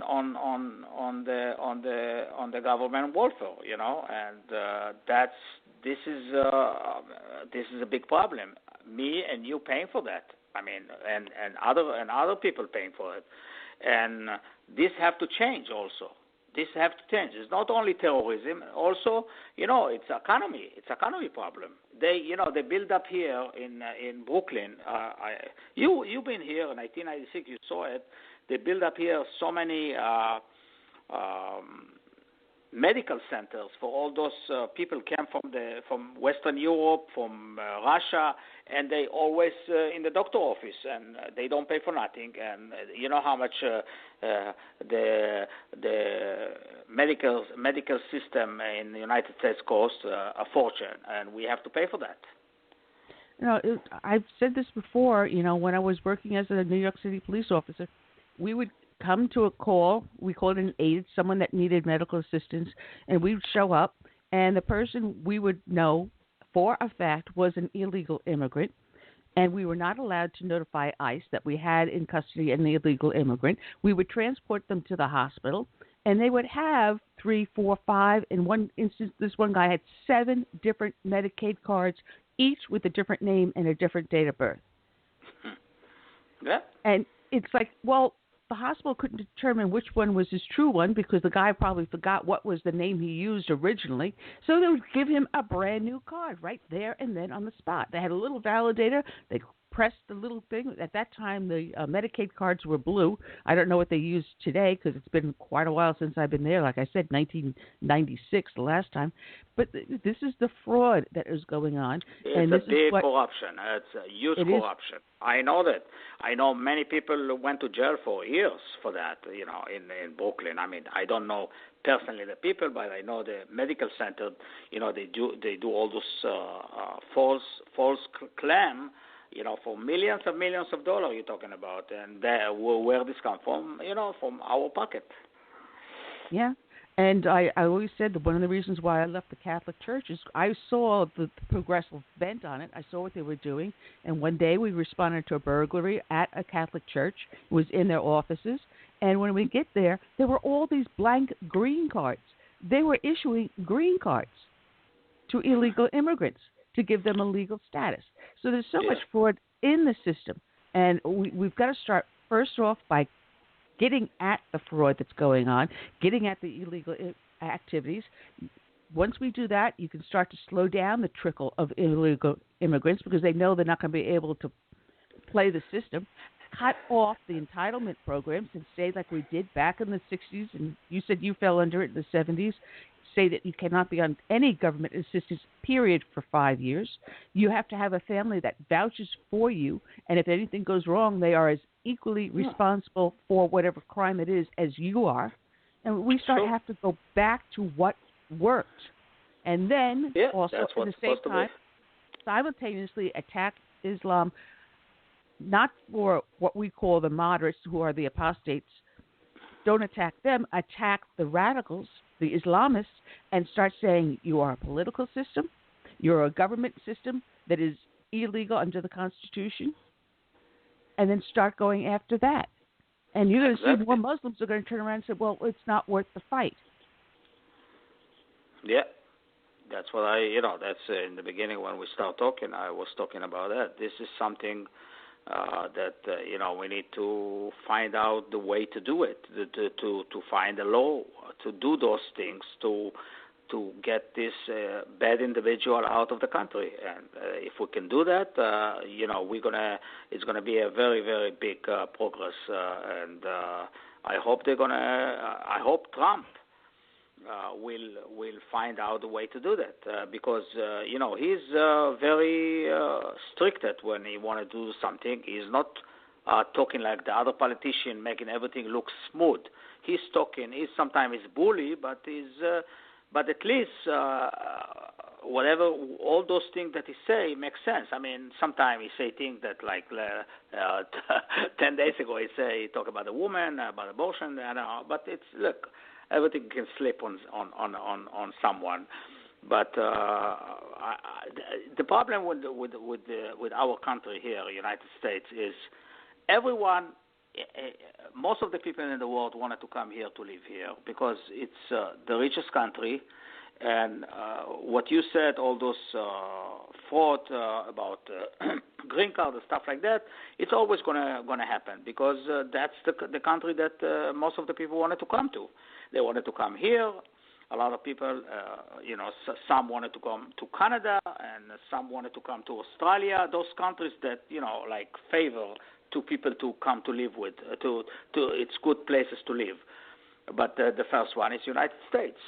the government welfare, and this is a big problem. Me and you paying for that. I mean, and other people paying for it, and this have to change also. This have to change. It's not only terrorism, also, it's economy. It's economy problem. They build up here in Brooklyn. You've been here in 1996. You saw it. They build up here so many medical centers for all those people came from Western Europe, from Russia, and they always in the doctor office, and they don't pay for nothing. And you know how much the medical system in the United States costs a fortune, and we have to pay for that. I've said this before. When I was working as a New York City police officer, we would come to a call. We called it an aide, someone that needed medical assistance, and we would show up, and the person we would know for a fact was an illegal immigrant, and we were not allowed to notify ICE that we had in custody an illegal immigrant. We would transport them to the hospital, and they would have 3, 4, 5. In one instance, this one guy had 7 different Medicaid cards, each with a different name and a different date of birth. Yeah. And it's like, well, the hospital couldn't determine which one was his true one because the guy probably forgot what was the name he used originally. So they would give him a brand new card right there and then on the spot. They had a little validator. They pressed the little thing. At that time, the Medicaid cards were blue. I don't know what they use today because it's been quite a while since I've been there. Like I said, 1996 the last time. But this is the fraud that is going on. It's and a this big is what, corruption. It's a huge it corruption. I know that. I know many people went to jail for years for that, in Brooklyn. I mean, I don't know personally the people, but I know the medical center, they do all those false claim, for millions of dollars you're talking about, and where this come from, from our pocket. yeah. And I always said that one of the reasons why I left the Catholic Church is I saw the progressive bent on it. I saw what they were doing. And one day we responded to a burglary at a Catholic church. It was in their offices. And when we get there were all these blank green cards. They were issuing green cards to illegal immigrants to give them a legal status. So there's so much fraud in the system. And we've got to start first off by getting at the fraud that's going on, getting at the illegal activities. Once we do that, you can start to slow down the trickle of illegal immigrants because they know they're not going to be able to play the system. Cut off the entitlement programs and stay like we did back in the 60s, and you said you fell under it in the 70s. say that you cannot be on any government assistance, period, for 5 years. You have to have a family that vouches for you, and if anything goes wrong, they are as equally responsible for whatever crime it is as you are. And we have to go back to what worked. And then also that's at the what's same supposed to be. time, simultaneously attack Islam, not for what we call the moderates, who are the apostates. Don't attack them. Attack the radicals, the Islamists, and start saying you are a political system, you're a government system that is illegal under the Constitution, and then start going after that. And you're going to see more Muslims are going to turn around and say, well, it's not worth the fight. Yeah. That's what that's in the beginning when we start talking, I was talking about that. This is something that we need to find out the way to do it, to find a law, to do those things, to get this bad individual out of the country. And if we can do that, it's gonna be a very, very big progress. And I hope I hope Trump will find out a way to do that because he's very strict when he want to do something. He's not talking like the other politician, making everything look smooth. He's talking. Sometimes he's bully, but but at least whatever all those things that he say makes sense. I mean, sometimes he say things that 10 days ago he talk about a woman, about abortion, but it's look. Everything can slip on someone, but the problem with our country here, United States, is everyone, most of the people in the world wanted to come here to live here because it's the richest country, and what you said, all those thought about green card and stuff like that, it's always gonna happen because that's the country that most of the people wanted to come to. They wanted to come here. A lot of people, some wanted to come to Canada, and some wanted to come to Australia. Those countries that favor to people to come to live with. It's good places to live. But the first one is United States,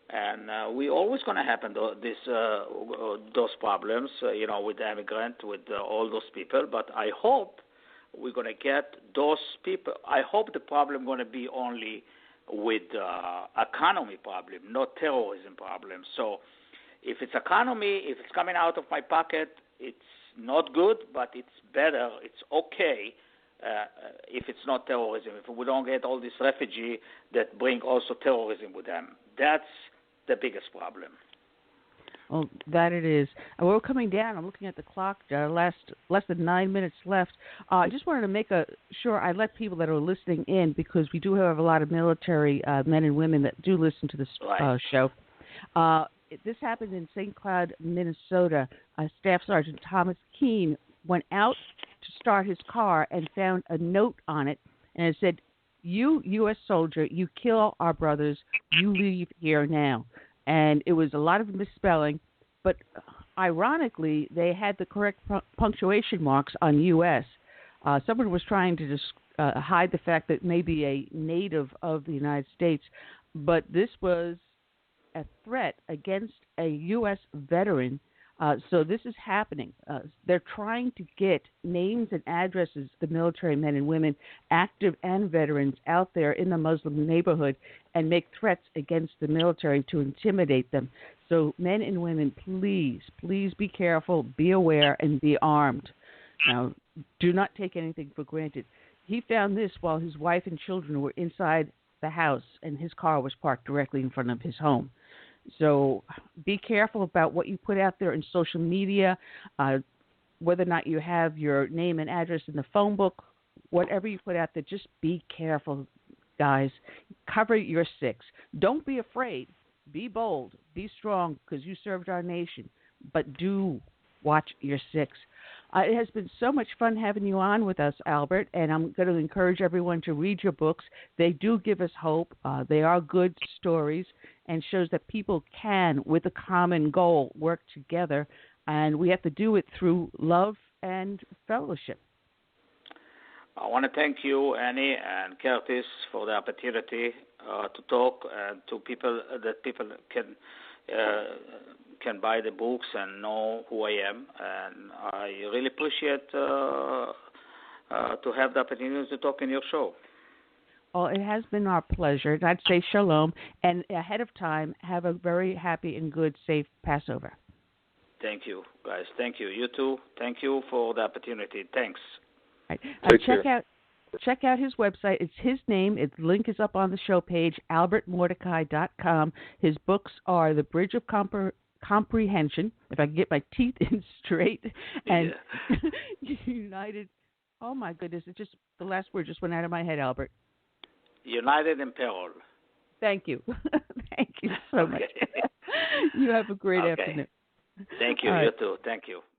and we always going to happen those problems, with the immigrant, with all those people. But I hope we're going to get those people. I hope the problem going to be only with economy problem, not terrorism problem. So if it's economy, if it's coming out of my pocket, it's not good, but it's better, it's okay if it's not terrorism, if we don't get all these refugees that bring also terrorism with them. That's the biggest problem. Well, that it is. And we're coming down. I'm looking at the clock. Less than 9 minutes left. I just wanted to make sure I let people that are listening in, because we do have a lot of military men and women that do listen to this show. This happened in St. Cloud, Minnesota. Staff Sergeant Thomas Keene went out to start his car and found a note on it, and it said, "You, U.S. soldier, you kill our brothers. You leave here now." And it was a lot of misspelling, but ironically, they had the correct punctuation marks on U.S. Someone was trying to just hide the fact that maybe a native of the United States, but this was a threat against a U.S. veteran. So this is happening. They're trying to get names and addresses, the military men and women, active and veterans, out there in the Muslim neighborhood and make threats against the military to intimidate them. So men and women, please be careful, be aware, and be armed. Now, do not take anything for granted. He found this while his wife and children were inside the house, and his car was parked directly in front of his home. So be careful about what you put out there in social media, whether or not you have your name and address in the phone book, whatever you put out there, just be careful, guys. Cover your six. Don't be afraid. Be bold. Be strong, because you served our nation. But do watch your six. It has been so much fun having you on with us, Albert, and I'm going to encourage everyone to read your books. They do give us hope. They are good stories and shows that people can, with a common goal, work together, and we have to do it through love and fellowship. I want to thank you, Annie and Curtis, for the opportunity to talk and to people that people can buy the books and know who I am. And I really appreciate to have the opportunity to talk in your show. Oh, it has been our pleasure. I'd say shalom, and ahead of time, have a very happy and good, safe Passover. Thank you, guys. Thank you. You too. Thank you for the opportunity. Thanks. Right. Take care. Check out his website. It's his name. Its link is up on the show page, albertmordechai.com. His books are The Bridge of Comprehension, if I can get my teeth in straight, and United. Oh, my goodness. It just, the last word just went out of my head, Albert. United in Peril. Thank you. Thank you so much. You have a great Okay. afternoon. Thank you. All right. You too. Thank you.